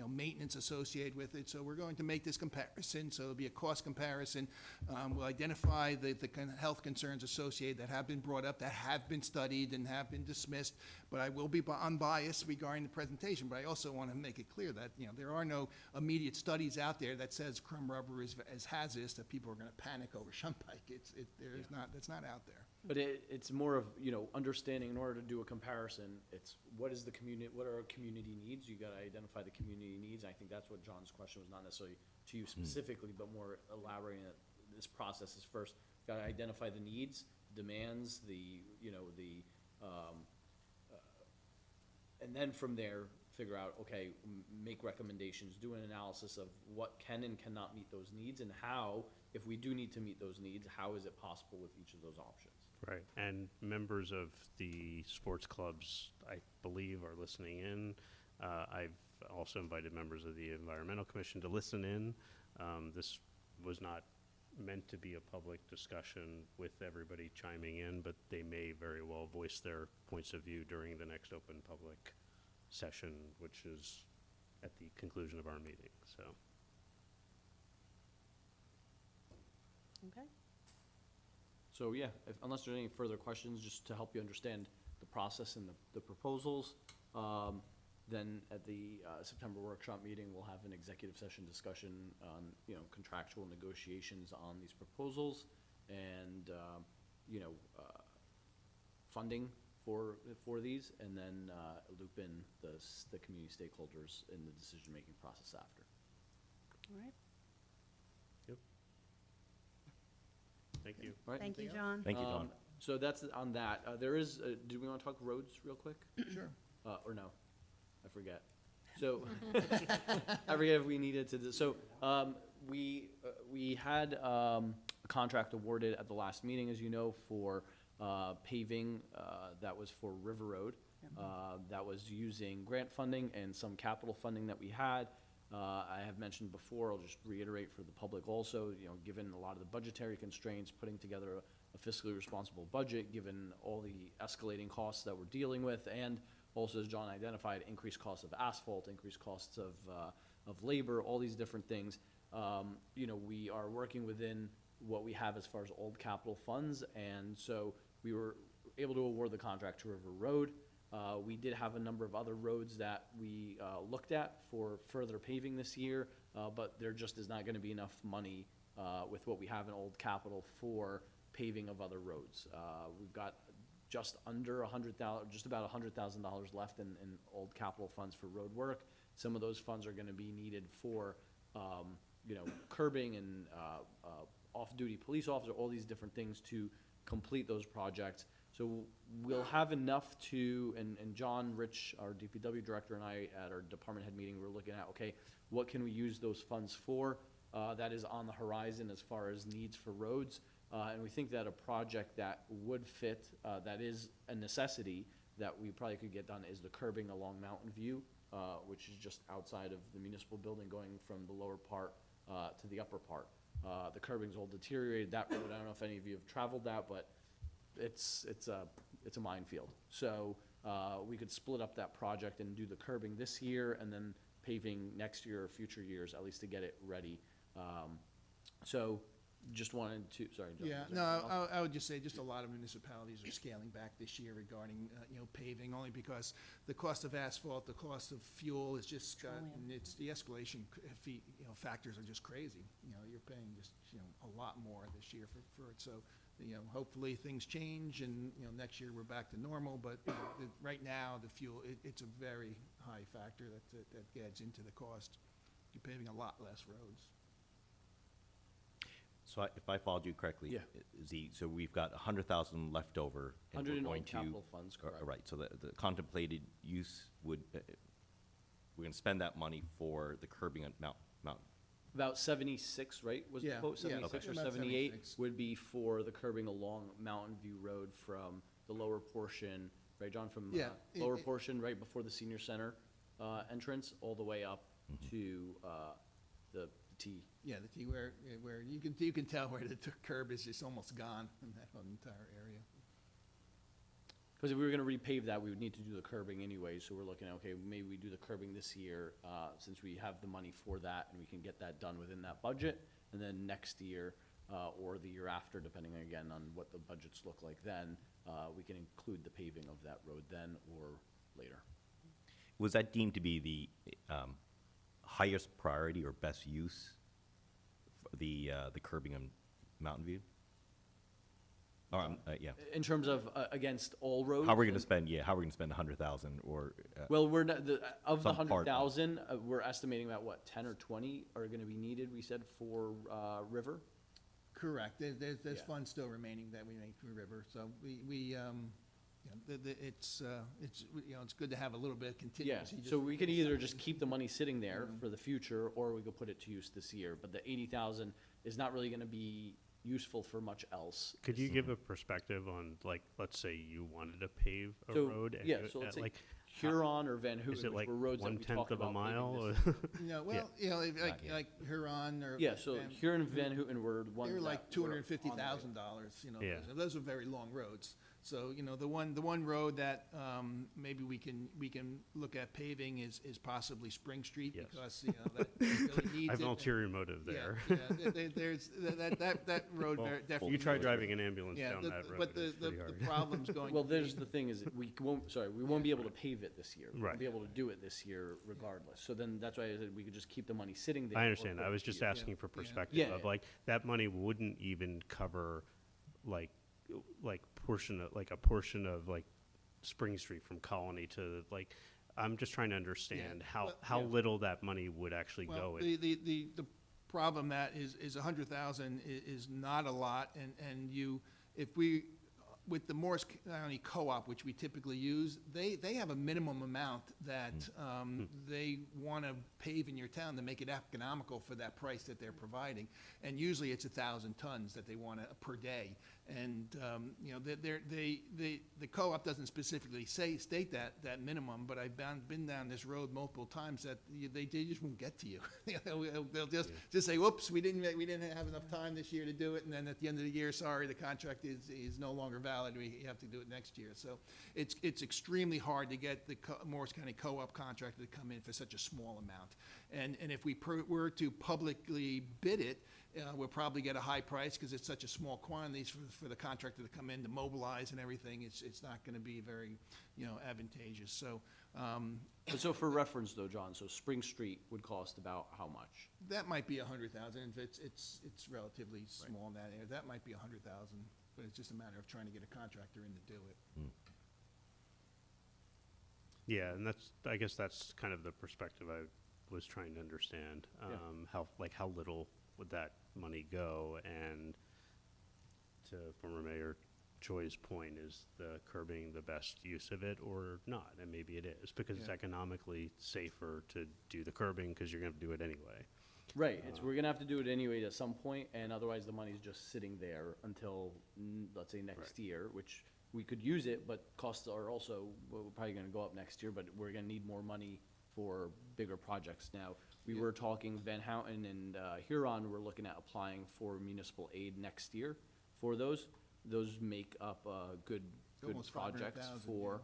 maintenance associated with it. So we're going to make this comparison. So it'll be a cost comparison. We'll identify the health concerns associated that have been brought up, that have been studied and have been dismissed. But I will be unbiased regarding the presentation. But I also want to make it clear that there are no immediate studies out there that says crumb rubber is as hazardous that people are going to panic over Shunpike. That's not out there. But it's more of, understanding, in order to do a comparison, it's what is the community, what are our community needs? You gotta identify the community needs. I think that's what John's question was, not necessarily to you specifically, but more elaborating that this process is first, gotta identify the needs, demands, and then from there, figure out, okay, make recommendations, do an analysis of what can and cannot meet those needs, and how, if we do need to meet those needs, how is it possible with each of those options? Right, and members of the sports clubs, I believe, are listening in. I've also invited members of the Environmental Commission to listen in. This was not meant to be a public discussion with everybody chiming in, but they may very well voice their points of view during the next open public session, which is at the conclusion of our meeting, so. Okay. So, yeah, unless there's any further questions, just to help you understand the process and the proposals, then at the September workshop meeting, we'll have an executive session discussion on, contractual negotiations on these proposals and, funding for these, and then loop in the community stakeholders in the decision-making process after. All right. Thank you. All right? Thank you, John. Thank you, John. So that's on that. There is, do we want to talk roads real quick? Sure. Or no? I forget. So, I forget if we needed to, so, we had a contract awarded at the last meeting, as you know, for paving, that was for River Road. That was using grant funding and some capital funding that we had. I have mentioned before, I'll just reiterate for the public also, given a lot of the budgetary constraints, putting together a fiscally responsible budget, given all the escalating costs that we're dealing with, and also, as John identified, increased costs of asphalt, increased costs of labor, all these different things. We are working within what we have as far as old capital funds, and so we were able to award the contract to River Road. We did have a number of other roads that we looked at for further paving this year, but there just is not going to be enough money with what we have in old capital for paving of other roads. We've got just under $100,000, just about $100,000 left in old capital funds for road work. Some of those funds are going to be needed for, curbing and off-duty police officer, all these different things to complete those projects. So we'll have enough to, and John Rich, our DPW director, and I at our department head meeting, we're looking at, okay, what can we use those funds for? That is on the horizon as far as needs for roads. And we think that a project that would fit, that is a necessity that we probably could get done, is the curbing along Mountain View, which is just outside of the municipal building going from the lower part to the upper part. The curbing's all deteriorated. That road, I don't know if any of you have traveled that, but it's a minefield. So we could split up that project and do the curbing this year and then paving next year or future years, at least to get it ready. So just wanted to, sorry, John. Yeah, was there anything else? I would just say just a lot of municipalities are scaling back this year regarding, paving, only because the cost of asphalt, the cost of fuel is just, it's, the escalation fee, factors are just crazy. You're paying just, a lot more this year for it. So, hopefully things change and, next year we're back to normal, but right now, the fuel, it's a very high factor that gets into the cost. You're paving a lot less roads. So if I followed you correctly, Yeah. so we've got 100,000 left over. And 100 we're in going old to capital funds, correct. Right, so the contemplated use would, we're gonna spend that money for the curbing at Mountain. About 76, right, was the Yeah, quote? yeah, 76 or about 78 76. would be for the curbing along Mountain View Road from the lower portion, right, John, from Yeah, lower portion right before the senior center entrance, all the way up Mm-hmm. to the T. Yeah, the T where you can tell where the curb is just almost gone in that whole entire area. Because if we were going to repave that, we would need to do the curbing anyway, so we're looking at, okay, maybe we do the curbing this year, since we have the money for that, and we can get that done within that budget, and then next year, or the year after, depending again on what the budgets look like then, we can include the paving of that road then or later. Was that deemed to be the highest priority or best use for the curbing on Mountain View? Yeah. In terms of, against all roads? How are we gonna and- spend, how are we gonna spend 100,000 or, Well, we're not, of the Some part of it. 100,000, we're estimating about, what, 10 or 20 are gonna be needed, we said, for, River? Correct. There's Yeah. funds still remaining that we make through River, so it's good to have a little bit of Yeah, contingency. so we could either just something- keep the money sitting there Yeah. for the future, or we could put it to use this year, but the 80,000 is not really gonna be useful for much else. Could you give a perspective on, like, let's say you wanted to pave a So, road? yeah, at- so let's at, say like, Huron or Van Houten, is it which like were roads that we 1/10 talked of a about paving mile? this- or- Like Huron or. Yeah, so Van- Huron and Van Houten were the ones They were that like were $250,000, Yeah. those are very long roads. So, the one road that, maybe we can look at paving is possibly Spring Street, Yes. because, that really needs I have it. an ulterior motive there. There's, that road Well, definitely. You try needs- driving an ambulance Yeah, down that road, but it's the pretty hard. problem's going. Well, to there's be- the thing is, we won't be able to pave it this year. We won't Right. be able to do it this year regardless. So then that's why I said we could just keep the money sitting there. I or understand. put I it was to just use. asking for Yeah. perspective Yeah. of, like, that money wouldn't even cover, like, a portion of, like, Spring Street from Colony to, like, I'm just trying to understand well, how yeah. little that money would actually Well, go. the problem that is 100,000 is not a lot, and if we, with the Morris County Co-op, which we typically use, they have a minimum amount that they want to pave in your town to make it economical for that price that they're providing. And usually it's 1,000 tons that they want per day. And, the co-op doesn't specifically state that minimum, but I've been down this road multiple times that they just won't get to you. They'll just say, whoops, we didn't have enough time this year to do it, and then at the end of the year, sorry, the contract is no longer valid, we have to do it next year. So it's extremely hard to get the Morris County Co-op contractor to come in for such a small amount. And if we were to publicly bid it, we'll probably get a high price because it's such a small quantity for the contractor to come in to mobilize and everything. It's not going to be very, advantageous. So But so for reference though, John, so Spring Street would cost about how much? that might be 100,000. If it's relatively small in that area, that might be 100,000. But it's just a matter of trying to get a contractor in to do it. Yeah, and I guess that's kind of the perspective I was trying to understand. Yeah. How little would that money go? And to former Mayor Choi's point, is the curbing the best use of it or not? And maybe it is, because it's Yeah. economically safer to do the curbing because you're gonna have to do it anyway. Right, we're gonna have to do it anyway at some point, and otherwise the money's just sitting there until, let's say, next year, which we could use it, but costs are also, we're probably gonna go up next year, but we're gonna need more money for bigger projects. Now, we were talking Van Houten and Huron, we're looking at applying for municipal aid next year for those. Those make up good Almost projects 500,000, for,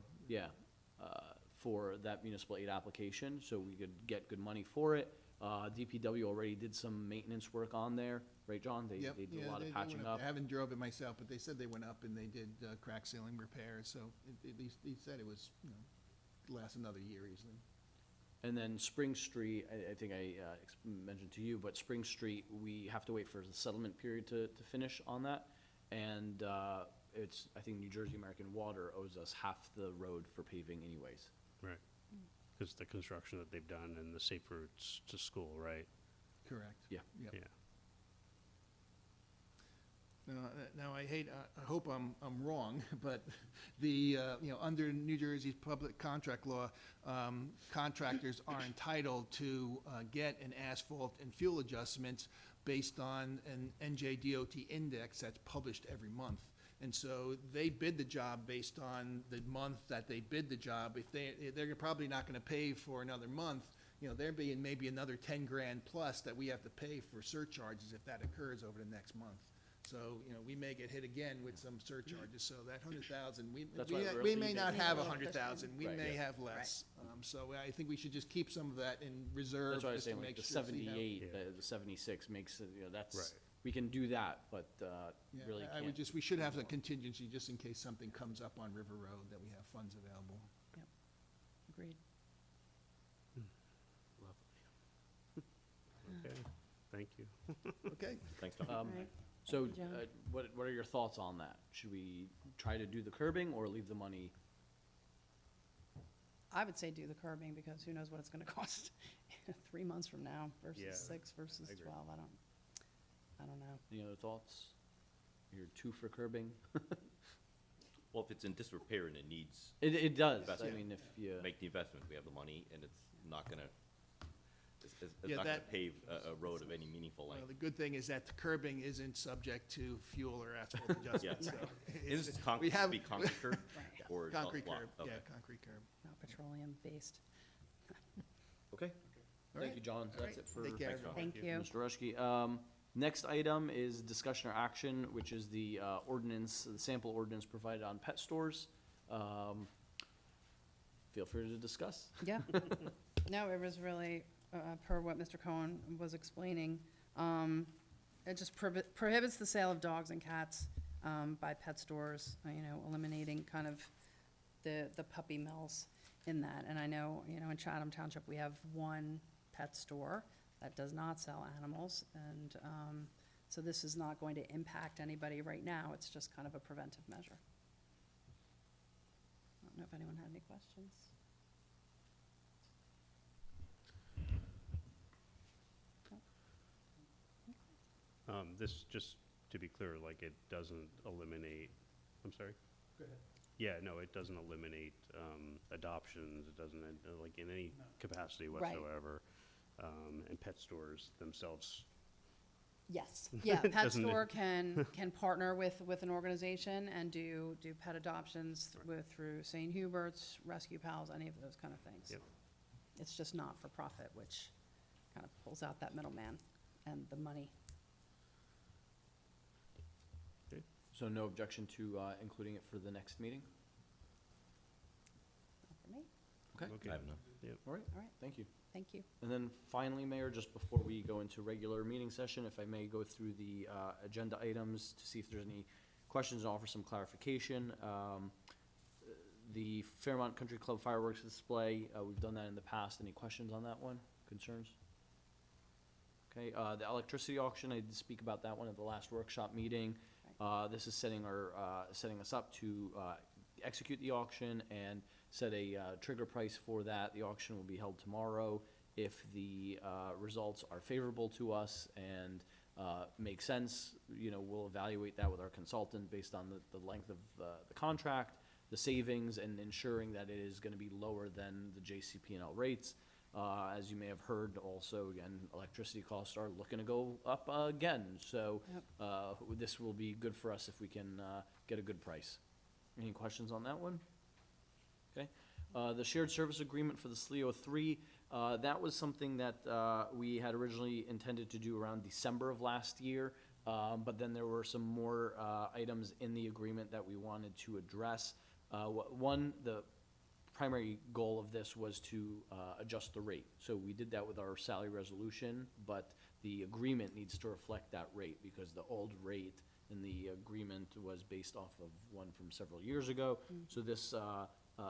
for that municipal aid application, so we could get good money for it. DPW already did some maintenance work on there, right, John? They Yep, did yeah, a lot they of went patching up. up. I haven't drove it myself, but they said they went up and they did crack sealing repairs, so at least he said it was, last another year easily. And then Spring Street, I think I mentioned to you, but Spring Street, we have to wait for the settlement period to finish on that. And I think New Jersey American Water owes us half the road for paving anyways. Right. Because the construction that they've done and the safe routes to school, right? Correct. Yeah. Yep. Yeah. Now, I hope I'm wrong, but under New Jersey's public contract law, contractors are entitled to get an asphalt and fuel adjustment based on an NJDOT index that's published every month. And so they bid the job based on the month that they bid the job. If they're probably not gonna pay for another month, there being maybe another 10 grand plus that we have to pay for surcharges if that occurs over the next month. So, we may get hit again with some surcharges, so that 100,000, That's why we're we may leaving- not have 100,000, we Right. may Yeah. have less. So I think we should just keep some of that in reserve. That's why I was just to saying, like, make the sure, see how- 78, Yeah. the 76 makes, that's, Right. we can do that, but Yeah, really I would can't. we should have a contingency just in case something comes up on River Road, that we have funds available. Agreed. Okay, thank you. Okay? Thanks, Tom. Right. So, you, Joan. what are your thoughts on that? Should we try to do the curbing or leave the money? I would say do the curbing, because who knows what it's gonna cost 3 months from now Yeah, versus 6 versus I agree. 12, I don't know. Any other thoughts? You're 2 for curbing? Well, if it's in disrepair and it needs, It does, I Investment. mean, if you, make the investment, we have the money, and it's not gonna, it's Yeah, not gonna that- pave a road of any meaningful Well, length. the good thing is that the curbing isn't subject to fuel or asphalt adjustments, so. Is it's- this concrete, we have- be concrete curb? Right. Or a Concrete block? curb, Okay. yeah, concrete curb. Not petroleum-based. Okay. All thank right. you, John. All That's right. it for Take care, Thanks, John. everyone. Thank you. Mr. Rushke. Next item is discussion or action, which is the ordinance, the sample ordinance provided on pet stores. Feel free to discuss. Yeah. No, it was really, per what Mr. Cohen was explaining, it just prohibits the sale of dogs and cats by pet stores, eliminating kind of the puppy mills in that. And I know, in Chatham Township, we have one pet store that does not sell animals, and so this is not going to impact anybody right now. It's just kind of a preventive measure. I don't know if anyone had any questions. This, just to be clear, like, it doesn't eliminate, I'm sorry? Go ahead. Yeah, no, it doesn't eliminate adoptions, it doesn't, like, in any capacity Right. whatsoever. And pet stores themselves, Yes, yeah, Pet Doesn't it- Store can partner with an organization and do pet adoptions through St. Hubert's, Rescue Pals, any of those kind of things. Yep. It's just not for profit, which kind of pulls out that middleman and the money. So no objection to including it for the next meeting? Not for me. Okay. I have none. All right, All right. thank you. Thank you. And then finally, Mayor, just before we go into regular meeting session, if I may go through the agenda items to see if there's any questions and offer some clarification. The Fairmont Country Club fireworks display, we've done that in the past. Any questions on that one? Concerns? Okay, the electricity auction, I did speak about that one at the last workshop meeting. This is setting us up to execute the auction and set a trigger price for that. The auction will be held tomorrow. If the results are favorable to us and make sense, we'll evaluate that with our consultant based on the length of the contract, the savings, and ensuring that it is going to be lower than the JCP&L rates. As you may have heard, also, again, electricity costs are looking to go up again. So this will be good for us if we can get a good price. Any questions on that one? Okay. The shared service agreement for the SLEO 3, that was something that we had originally intended to do around December of last year. But then there were some more items in the agreement that we wanted to address. One, the primary goal of this was to adjust the rate. So we did that with our salary resolution, but the agreement needs to reflect that rate because the old rate in the agreement was based off of one from several years ago. So this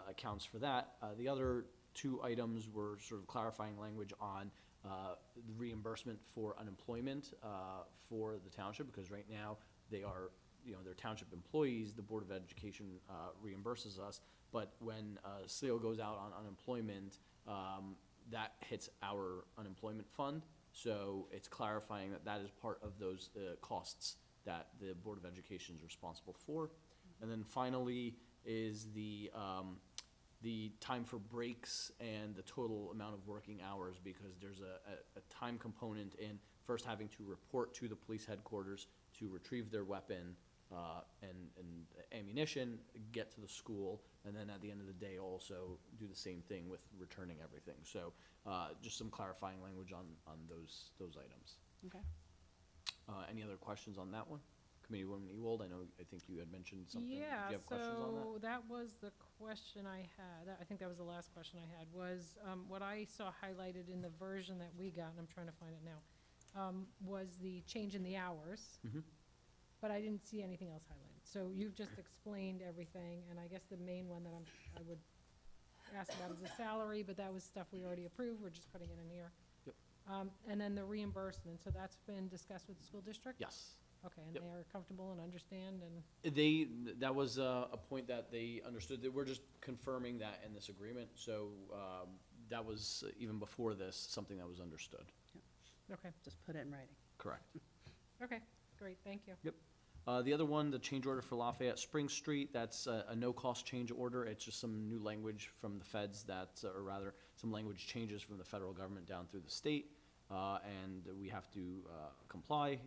accounts for that. The other two items were sort of clarifying language on the reimbursement for unemployment for the township, because right now they are, they're township employees. The Board of Education reimburses us, but when SLEO goes out on unemployment, that hits our unemployment fund. So it's clarifying that that is part of those costs that the Board of Education is responsible for. And then finally is the time for breaks and the total amount of working hours, because there's a time component in first having to report to the police headquarters to retrieve their weapon and ammunition, get to the school, and then at the end of the day also do the same thing with returning everything. So just some clarifying language on those items. Okay. Any other questions on that one? Committeewoman Ewald, I think you had mentioned something. Yeah, Do you have questions on that? so that was the question I had. I think that was the last question I had, was what I saw highlighted in the version that we got, and I'm trying to find it now, was the change in the hours. Mhm. But I didn't see anything else highlighted. So you've just explained everything, and I guess the main one that I would ask about is the salary, but that was stuff we already approved. We're just putting it in here. Yep. And then the reimbursement, so that's been discussed with the school district? Yes. Okay, and Yep. they are comfortable and understand and, That was a point that they understood, that we're just confirming that in this agreement, so, that was, even before this, something that was understood. okay, Just put it in writing. Correct. okay, great, thank you. The other one, the change order for Lafayette Spring Street, that's a no-cost change order. It's just some new language from the feds that, or rather, some language changes from the federal government down through the state, and we have to comply.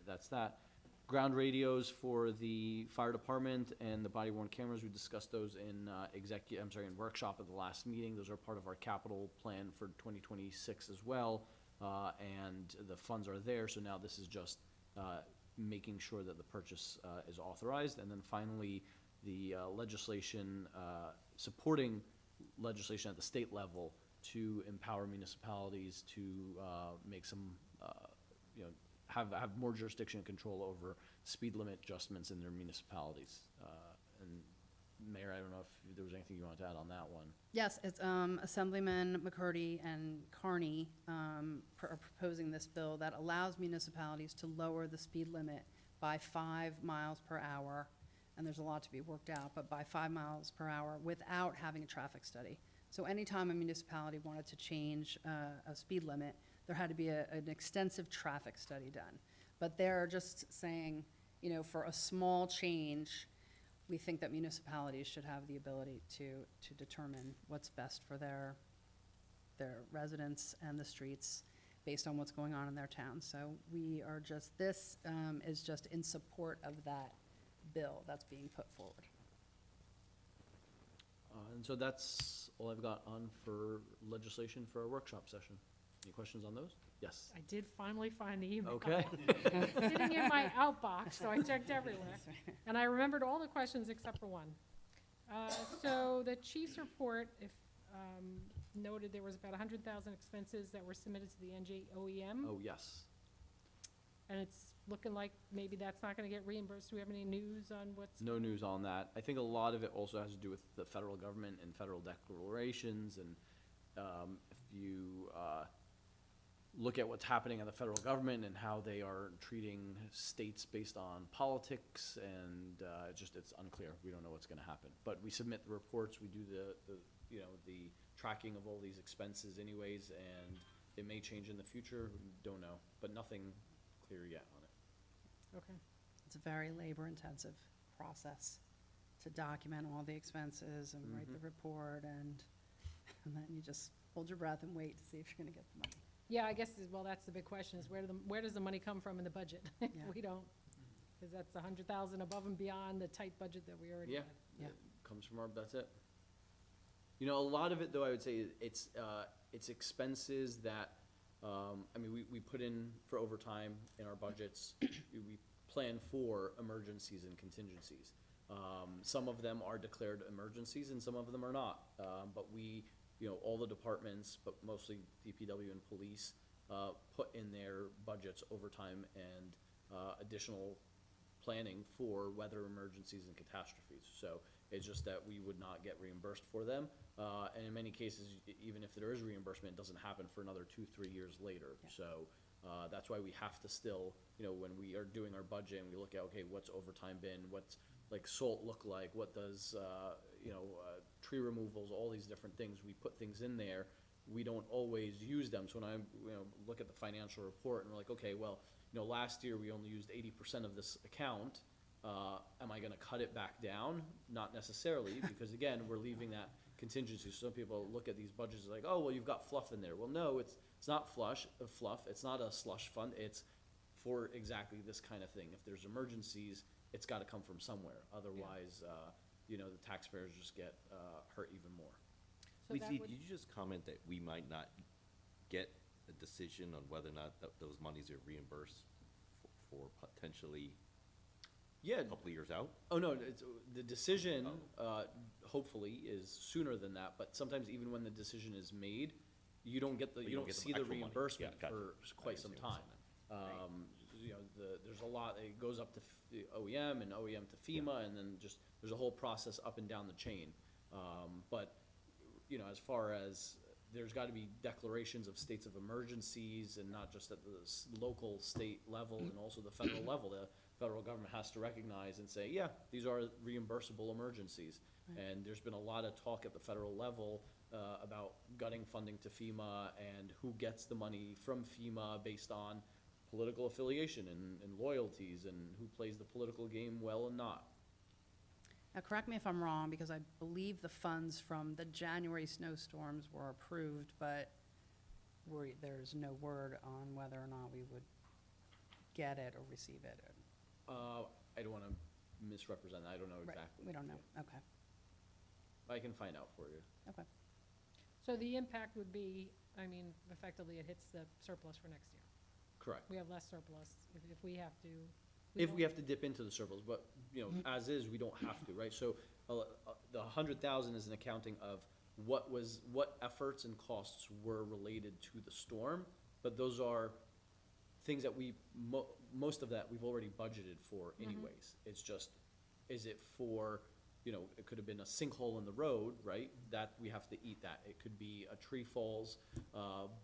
That's that. Ground radios for the fire department and the body-worn cameras, we discussed those in in workshop at the last meeting. Those are part of our capital plan for 2026 as well, and the funds are there, so now this is just making sure that the purchase is authorized. And then finally, the legislation, supporting legislation at the state level to empower municipalities to make some, have more jurisdiction and control over speed limit adjustments in their municipalities. And Mayor, I don't know if there was anything you wanted to add on that one. Yes, it's Assemblyman McCurdy and Carney are proposing this bill that allows municipalities to lower the speed limit by 5 miles per hour, and there's a lot to be worked out, but by 5 miles per hour without having a traffic study. So anytime a municipality wanted to change a speed limit, there had to be an extensive traffic study done. But they're just saying, for a small change, we think that municipalities should have the ability to determine what's best for their residents and the streets based on what's going on in their town. So we are just, this is just in support of that bill that's being put forward. And so that's all I've got on for legislation for our workshop session. Any questions on those? Yes. I did finally find the email. Okay. Sitting in my outbox, so I checked everywhere. And I remembered all the questions except for one. So the chief's report, if noted there was about 100,000 expenses that were submitted to the NJOEM. Oh, yes. And it's looking like maybe that's not gonna get reimbursed. Do we have any news on what's? No news on that. I think a lot of it also has to do with the federal government and federal declarations, and if you look at what's happening in the federal government and how they are treating states based on politics, and it's unclear. We don't know what's gonna happen. But we submit the reports, we do the tracking of all these expenses anyways, and it may change in the future, we don't know, but nothing clear yet on it. Okay, It's a very labor-intensive process to document all the expenses and write the report, and then you just hold your breath and wait to see if you're gonna get the money. yeah, I guess, well, that's the big question, is where does the money come from in the budget? Yeah. We don't, because that's 100,000 above and beyond the tight budget that we already Yeah, had. Yeah. it comes from our, that's it. A lot of it, though, I would say, it's expenses that, we put in for overtime in our budgets. We plan for emergencies and contingencies. Some of them are declared emergencies and some of them are not. But we, all the departments, but mostly DPW and police, put in their budgets overtime and additional planning for weather emergencies and catastrophes. So it's just that we would not get reimbursed for them. And in many cases, even if there is reimbursement, it doesn't happen for another 2-3 years later. Yeah. So that's why we have to still, when we are doing our budget and we look at, okay, what's overtime been, what's like salt look like, what does, tree removals, all these different things, we put things in there. We don't always use them. So when I, look at the financial report and we're like, okay, well, last year we only used 80% of this account. Am I gonna cut it back down? Not necessarily, because again, we're leaving that contingency. Some people look at these budgets like, oh, well, you've got fluff in there. Well, no, it's not fluff. It's not a slush fund. It's for exactly this kind of thing. If there's emergencies, it's gotta come from somewhere. Otherwise, the taxpayers just get hurt even more. So that Lisa, would- did you just comment that we might not get a decision on whether or not those monies are reimbursed for potentially Yeah. a couple of years out? Oh, no, the decision, hopefully, is sooner than that, but sometimes even when the decision is made, you don't get you you don't don't get the see the actual money. reimbursement Yeah, gotcha. for quite some time. There's a lot, it goes up to OEM and OEM to FEMA, and then just, there's a whole process up and down the chain. But, as far as there's gotta be declarations of states of emergencies, and not just at the local, state level, and also the federal level. The federal government has to recognize and say, yeah, these are reimbursable emergencies. And there's been a lot of talk at the federal level, about gutting funding to FEMA, and who gets the money from FEMA based on political affiliation and loyalties, and who plays the political game well and not. Now, correct me if I'm wrong, because I believe the funds from the January snowstorms were approved, but there's no word on whether or not we would get it or receive it. I don't wanna misrepresent that, I don't know Right, exactly. we don't know, okay, I can find out for you. okay. So the impact would be, I mean, effectively, it hits the surplus for next year. Correct. We have less surplus if we have to. If we don't- have to dip into the surplus, but, you know, as is, we don't have to, right? So, the 100,000 is an accounting of what efforts and costs were related to the storm, but those are things that most of that we've already budgeted for anyways. It's just, is it for, you know, it could have been a sinkhole in the road, right? That, we have to eat that. It could be a tree falls,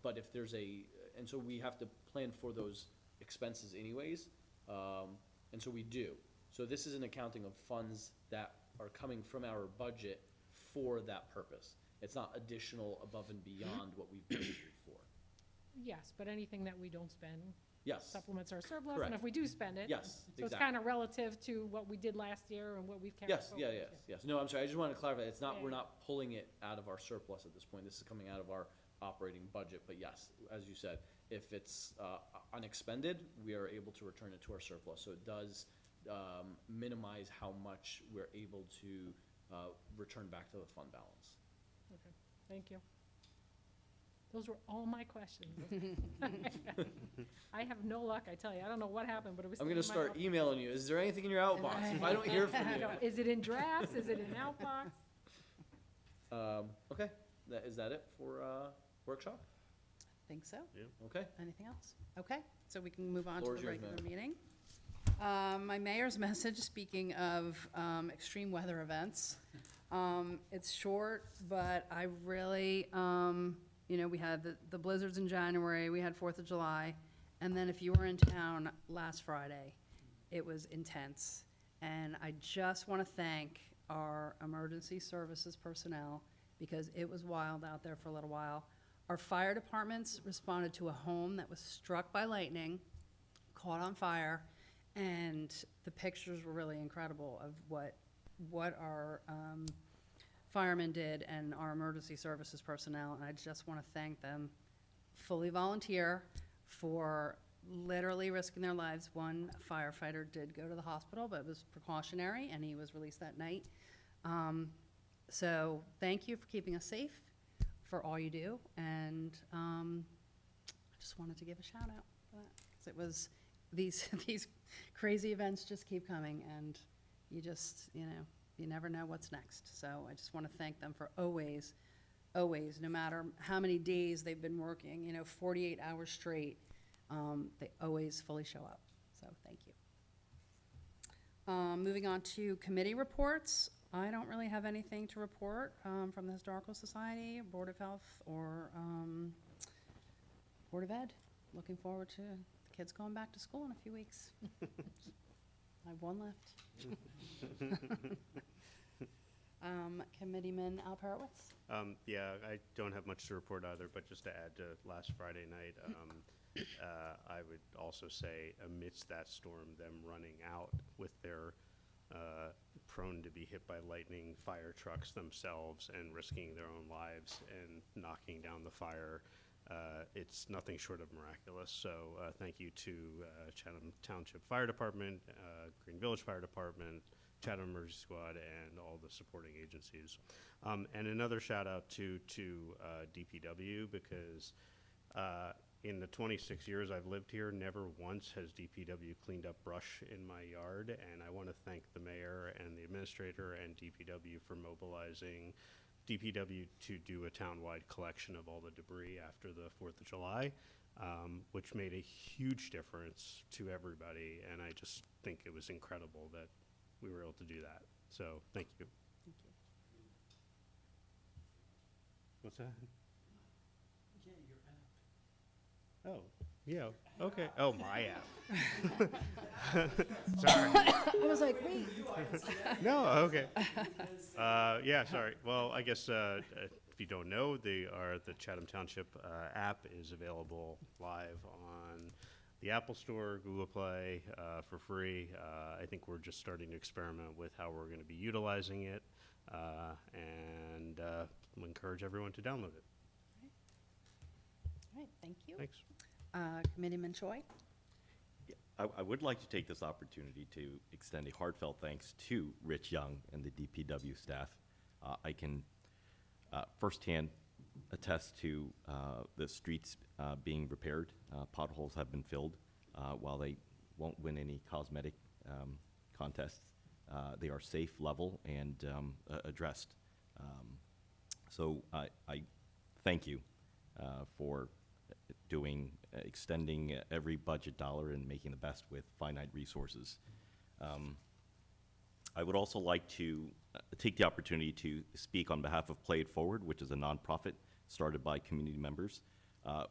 but if there's and so we have to plan for those expenses anyways, and so we do. So this is an accounting of funds that are coming from our budget for that purpose. It's not additional above and beyond what we've budgeted for. Yes, but anything that we don't spend Yes, supplements our surplus, Correct. and if we do spend it. yes, So it's exactly. kind of relative to what we did last year and what we've carried Yes, forward. yeah, yes, yes. No, I'm sorry, I just wanted to clarify, it's not, we're Yeah. not pulling it out of our surplus at this point. This is coming out of our operating budget, but yes, as you said, if it's unexpended, we are able to return it to our surplus. So it does minimize how much we're able to return back to the fund balance. Okay, thank you. Those were all my questions. I have no luck, I tell you. I don't know what happened, but it was. I'm gonna sitting in my start emailing you, is there anything in your outbox? If I don't hear from I you. know. Is it in drafts? Is it in outbox? Okay, is that it for workshop? Think so? Okay, Anything else? Okay, so we can move on to Floor the is yours, regular ma'am. meeting. My mayor's message, speaking of extreme weather events. It's short, but I really, you know, we had the blizzards in January, we had 4th of July, and then if you were in town last Friday, it was intense. And I just want to thank our emergency services personnel, because it was wild out there for a little while. Our fire departments responded to a home that was struck by lightning, caught on fire, and the pictures were really incredible of what our firemen did and our emergency services personnel. And I just want to thank them, fully volunteer, for literally risking their lives. One firefighter did go to the hospital, but it was precautionary, and he was released that night. So thank you for keeping us safe, for all you do, and I just wanted to give a shout out for that, 'cause it was, these crazy events just keep coming, and you just, you know, you never know what's next. So I just want to thank them for always, no matter how many days they've been working, you know, 48 hours straight, they always fully show up. So thank you. Moving on to committee reports. I don't really have anything to report from the Historical Society, Board of Health, or Board of Ed. Looking forward to the kids going back to school in a few weeks. I have one left. Committeeman Al Perowitz. Yeah, I don't have much to report either, but just to add to last Friday night, I would also say amidst that storm, them running out with their prone to be hit by lightning fire trucks themselves and risking their own lives and knocking down the fire, it's nothing short of miraculous. So thank you to Chatham Township Fire Department, Green Village Fire Department, Chatham Emergency Squad, and all the supporting agencies. And another shout out to DPW, because in the 26 years I've lived here, never once has DPW cleaned up brush in my yard, and I want to thank the mayor and the administrator and DPW for mobilizing DPW to do a townwide collection of all the debris after the 4th of July, which made a huge difference to everybody, and I just think it was incredible that we were able to do that. So, thank you. Thank you. What's that? Oh, yeah, okay. Oh, my app. Sorry. I was like, wait. No, okay. Yeah, sorry. Well, I guess if you don't know, the Chatham Township app is available live on the Apple Store, Google Play, for free. I think we're just starting to experiment with how we're going to be utilizing it, and we encourage everyone to download it. All right, thank you. Thanks. Committeeman Choi? I would like to take this opportunity to extend a heartfelt thanks to Rich Young and the DPW staff. I can firsthand attest to the streets being repaired. Potholes have been filled. While they won't win any cosmetic contests, they are safe, level, and addressed. So I thank you for extending every budget dollar and making the best with finite resources. I would also like to take the opportunity to speak on behalf of Play It Forward, which is a nonprofit started by community members.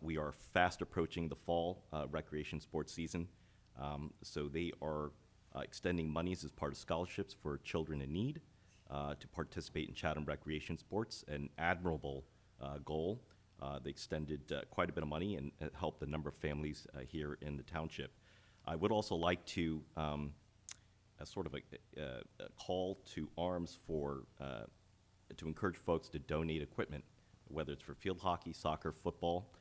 We are fast approaching the fall recreation sports season, so they are extending monies as part of scholarships for children in need to participate in Chatham recreation sports, an admirable goal. They extended quite a bit of money and helped a number of families here in the township. I would also like to, as sort of a call to arms for, to encourage folks to donate equipment, whether it's for field hockey, soccer, football.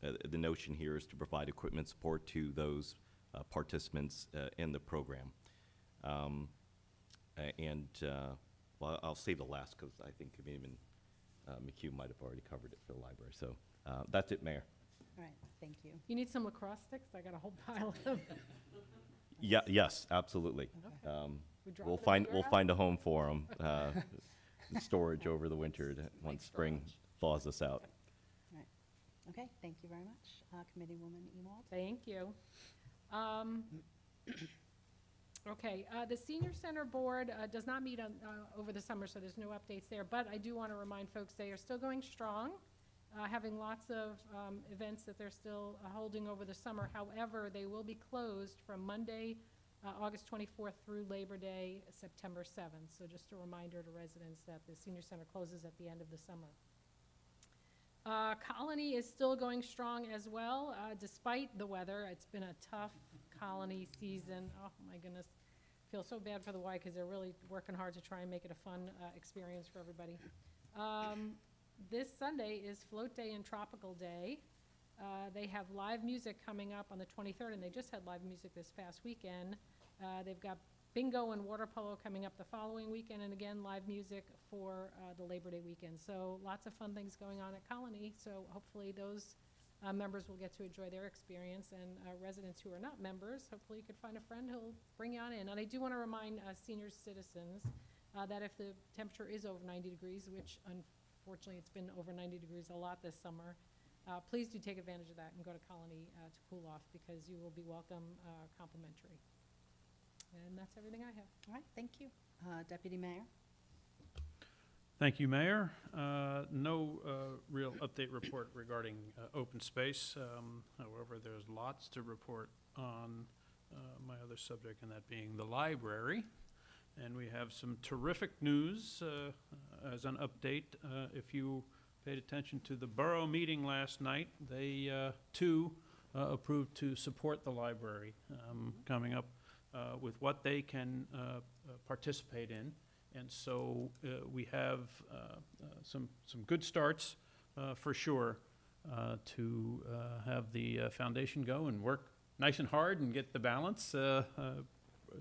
The notion here is to provide equipment support to those participants in the program. Well, I'll save the last because I think Committeeman McHugh might have already covered it for the library. So that's it, Mayor. All right, thank you. You need some lacrosse sticks? I got a whole pile of them. Yeah, yes, absolutely. We drop We'll it in find the we'll warehouse? find a home for them. Storage over the winter once spring thaws us out. All right, okay, thank you very much. Committeewoman Ewald? Thank you. Okay, the Senior Center Board does not meet on, over the summer, so there's no updates there, but I do want to remind folks they are still going strong, having lots of events that they're still holding over the summer. However, they will be closed from Monday, August 24th through Labor Day, September 7th. So just a reminder to residents that the Senior Center closes at the end of the summer. Colony is still going strong as well, despite the weather. It's been a tough Colony season. Oh my goodness. Feel so bad for the Y because they're really working hard to try and make it a fun experience for everybody. This Sunday is Float Day and Tropical Day. They have live music coming up on the 23rd, and they just had live music this past weekend. They've got bingo and water polo coming up the following weekend, and again, live music for the Labor Day weekend. So lots of fun things going on at Colony, so hopefully those members will get to enjoy their experience, and residents who are not members, hopefully you could find a friend who'll bring you on in. And I do want to remind senior citizens that if the temperature is over 90 degrees, which unfortunately it's been over 90 degrees a lot this summer, please do take advantage of that and go to Colony to cool off, because you will be welcome complimentary. And that's everything I have. All right, thank you. Deputy Mayor? Thank you, Mayor. No real update report regarding open space. However, there's lots to report on my other subject, and that being the library. And we have some terrific news as an update. If you paid attention to the borough meeting last night, they too approved to support the library coming up with what they can participate in. And so we have some good starts for sure to have the foundation go and work nice and hard and get the balance.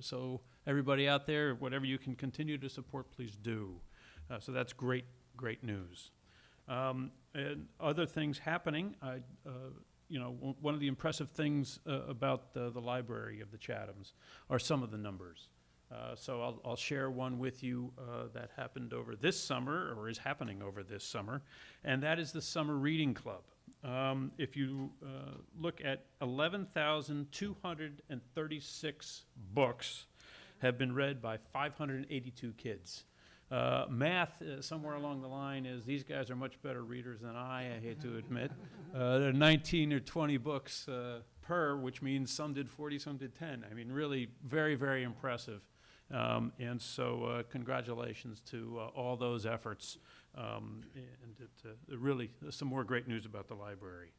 So everybody out there, whatever you can continue to support, please do. So that's great news. And other things happening, you know, one of the impressive things about the library of the Chathams are some of the numbers. So I'll share one with you that happened over this summer, or is happening over this summer, and that is the Summer Reading Club. If you look at 11,236 books have been read by 582 kids. Math, somewhere along the line, is these guys are much better readers than I hate to admit. There are 19 or 20 books per, which means some did 40, some did 10. I mean, really very, very impressive. And so congratulations to all those efforts. Really some more great news about the library.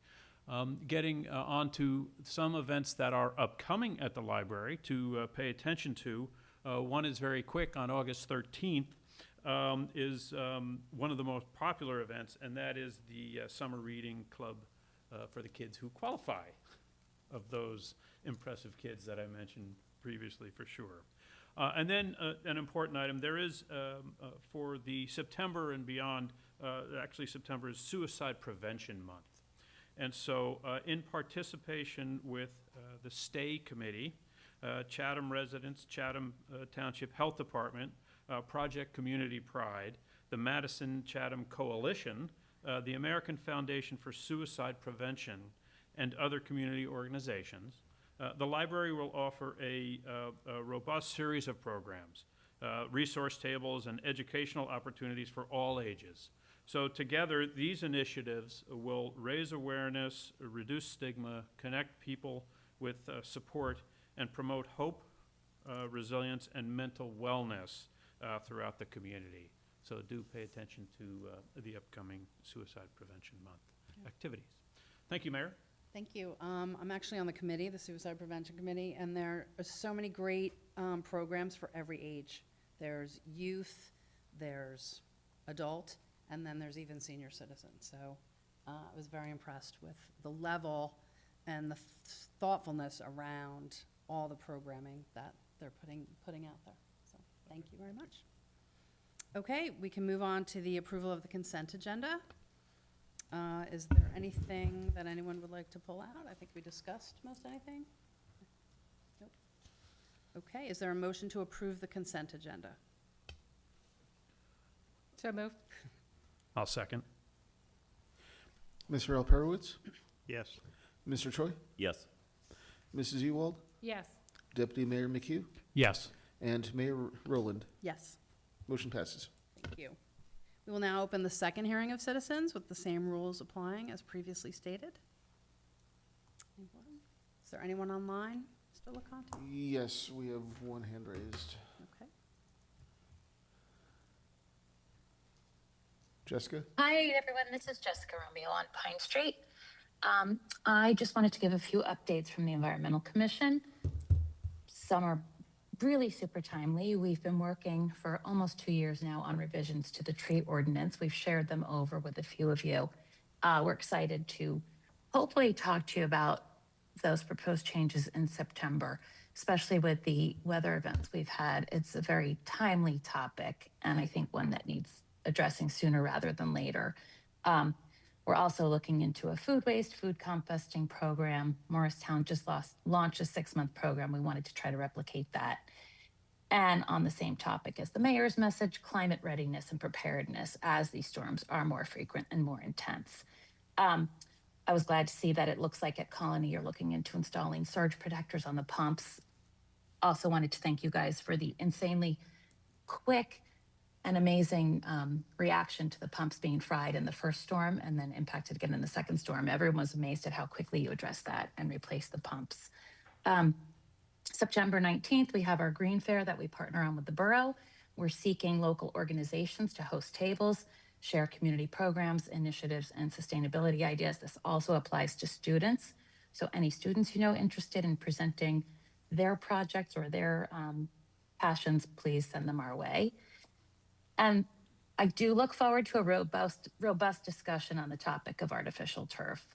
Getting on to some events that are upcoming at the library to pay attention to. One is very quick. On August 13th is one of the most popular events, and that is the Summer Reading Club for the kids who qualify, of those impressive kids that I mentioned previously, for sure. And then an important item, there is for the September and beyond, actually September is Suicide Prevention Month. And so in participation with the STAY Committee, Chatham residents, Chatham Township Health Department, Project Community Pride, the Madison Chatham Coalition, the American Foundation for Suicide Prevention, and other community organizations, the library will offer a robust series of programs, resource tables, and educational opportunities for all ages. So together, these initiatives will raise awareness, reduce stigma, connect people with support, and promote hope, resilience, and mental wellness throughout the community. So do pay attention to the upcoming Suicide Prevention Month activities. Thank you, Mayor. Thank you. I'm actually on the committee, the Suicide Prevention Committee, and there are so many great programs for every age. There's youth, there's adult, and then there's even senior citizens. So I was very impressed with the level and the thoughtfulness around all the programming that they're putting out there. So thank you very much. Okay, we can move on to the approval of the consent agenda. Is there anything that anyone would like to pull out? I think we discussed most anything. Nope. Okay, is there a motion to approve the consent agenda? So moved. I'll second. Mr. Alperowitz? Yes. Mr. Choi? Yes. Mrs. Ewald? Yes. Deputy Mayor McHugh? Yes. And Mayor Rowland? Yes. Motion passes. Thank you. We will now open the second hearing of citizens with the same rules applying as previously stated. Anyone? Is there anyone online? Mr. LeConte? Yes, we have one hand raised. Okay. Jessica? Hi, everyone. This is Jessica Romeo on Pine Street. I just wanted to give a few updates from the Environmental Commission. Some are really super timely. We've been working for almost 2 years now on revisions to the tree ordinance. We've shared them over with a few of you. We're excited to hopefully talk to you about those proposed changes in September, especially with the weather events we've had. It's a very timely topic, and I think one that needs addressing sooner rather than later. We're also looking into a food waste, food composting program. Morristown just launched a 6-month program. We wanted to try to replicate that. And on the same topic as the mayor's message, climate readiness and preparedness as these storms are more frequent and more intense. I was glad to see that it looks like at Colony you're looking into installing surge protectors on the pumps. Also wanted to thank you guys for the insanely quick and amazing reaction to the pumps being fried in the first storm and then impacted again in the second storm. Everyone was amazed at how quickly you addressed that and replaced the pumps. September 19th, we have our Green Fair that we partner on with the borough. We're seeking local organizations to host tables, share community programs, initiatives, and sustainability ideas. This also applies to students. So any students you know interested in presenting their projects or their passions, please send them our way. And I do look forward to a robust discussion on the topic of artificial turf.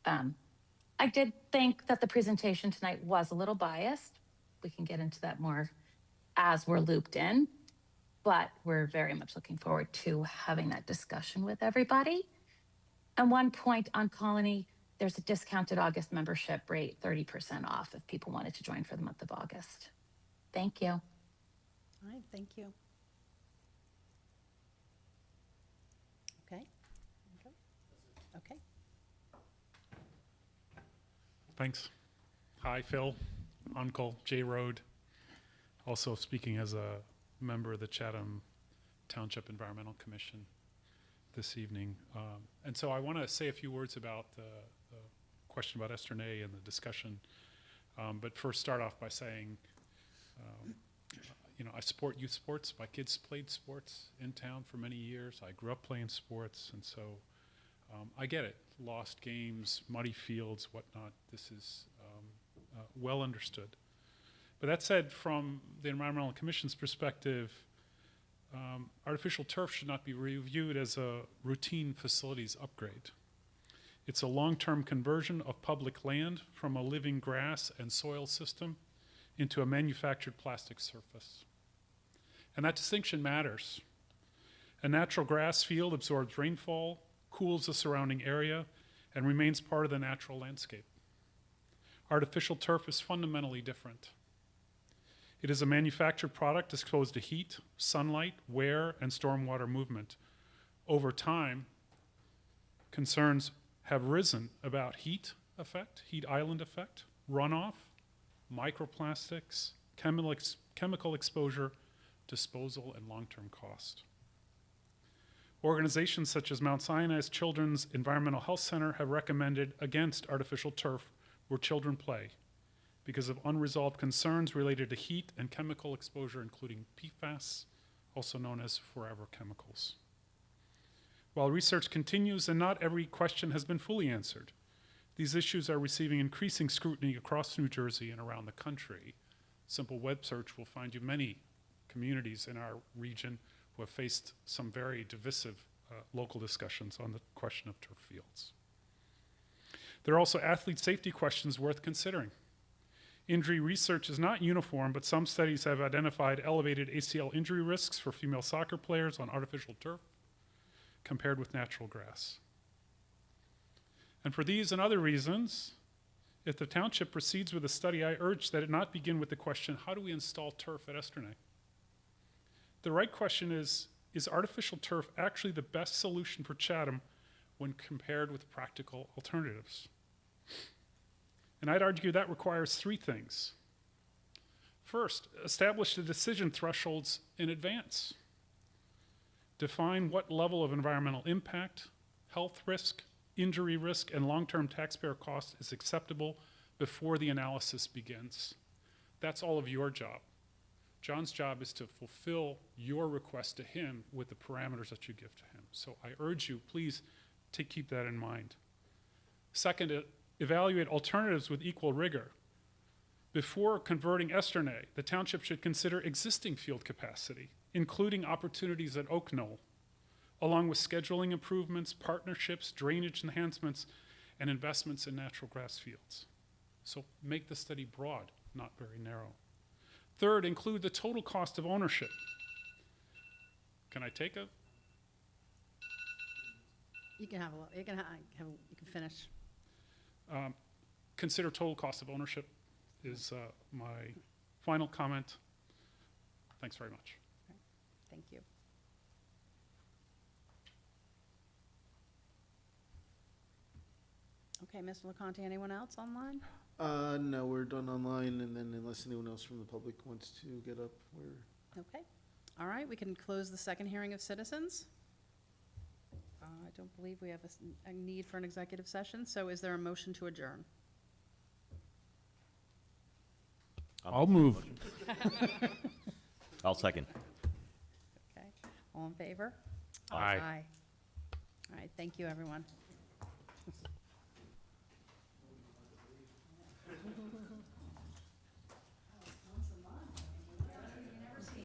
I did think that the presentation tonight was a little biased. We can get into that more as we're looped in, but we're very much looking forward to having that discussion with everybody. And one point on Colony, there's a discounted August membership rate, 30% off if people wanted to join for the month of August. Thank you. All right, thank you. Okay. Okay. Thanks. Hi, Phil, Uncle J Road. Also speaking as a member of the Chatham Township Environmental Commission this evening. And so I want to say a few words about the question about Esternay and the discussion. But first start off by saying, I support youth sports. My kids played sports in town for many years. I grew up playing sports, and so I get it. Lost games, muddy fields, whatnot. This is well understood. But that said, from the Environmental Commission's perspective, artificial turf should not be reviewed as a routine facilities upgrade. It's a long-term conversion of public land from a living grass and soil system into a manufactured plastic surface. And that distinction matters. A natural grass field absorbs rainfall, cools the surrounding area, and remains part of the natural landscape. Artificial turf is fundamentally different. It is a manufactured product exposed to heat, sunlight, wear, and stormwater movement. Over time, concerns have risen about heat island effect, runoff, microplastics, chemical exposure, disposal, and long-term cost. Organizations such as Mount Sinai's Children's Environmental Health Center have recommended against artificial turf where children play because of unresolved concerns related to heat and chemical exposure, including PFAS, also known as forever chemicals. While research continues and not every question has been fully answered, these issues are receiving increasing scrutiny across New Jersey and around the country. Simple web search will find you many communities in our region who have faced some very divisive local discussions on the question of turf fields. There are also athlete safety questions worth considering. Injury research is not uniform, but some studies have identified elevated ACL injury risks for female soccer players on artificial turf compared with natural grass. And for these and other reasons, if the township proceeds with the study, I urge that it not begin with the question, how do we install turf at Esternay? The right question is artificial turf actually the best solution for Chatham when compared with practical alternatives? And I'd argue that requires three things. First, establish the decision thresholds in advance. Define what level of environmental impact, health risk, injury risk, and long-term taxpayer cost is acceptable before the analysis begins. That's all of your job. John's job is to fulfill your request to him with the parameters that you give to him. So I urge you, please keep that in mind. Second, evaluate alternatives with equal rigor. Before converting Esternay, the township should consider existing field capacity, including opportunities at Oak Knoll, along with scheduling improvements, partnerships, drainage enhancements, and investments in natural grass fields. So make the study broad, not very narrow. Third, include the total cost of ownership. Can I take a? You can finish. Consider total cost of ownership is my final comment. Thanks very much. Thank you. Okay, Mr. LeConte, anyone else online? No, we're done online, and then unless anyone else from the public wants to get up, we're... Okay. All right, we can close the second hearing of citizens. I don't believe we have a need for an executive session, so is there a motion to adjourn? I'll move. I'll second. Okay, all in favor? Aye. Aye. All right, thank you, everyone.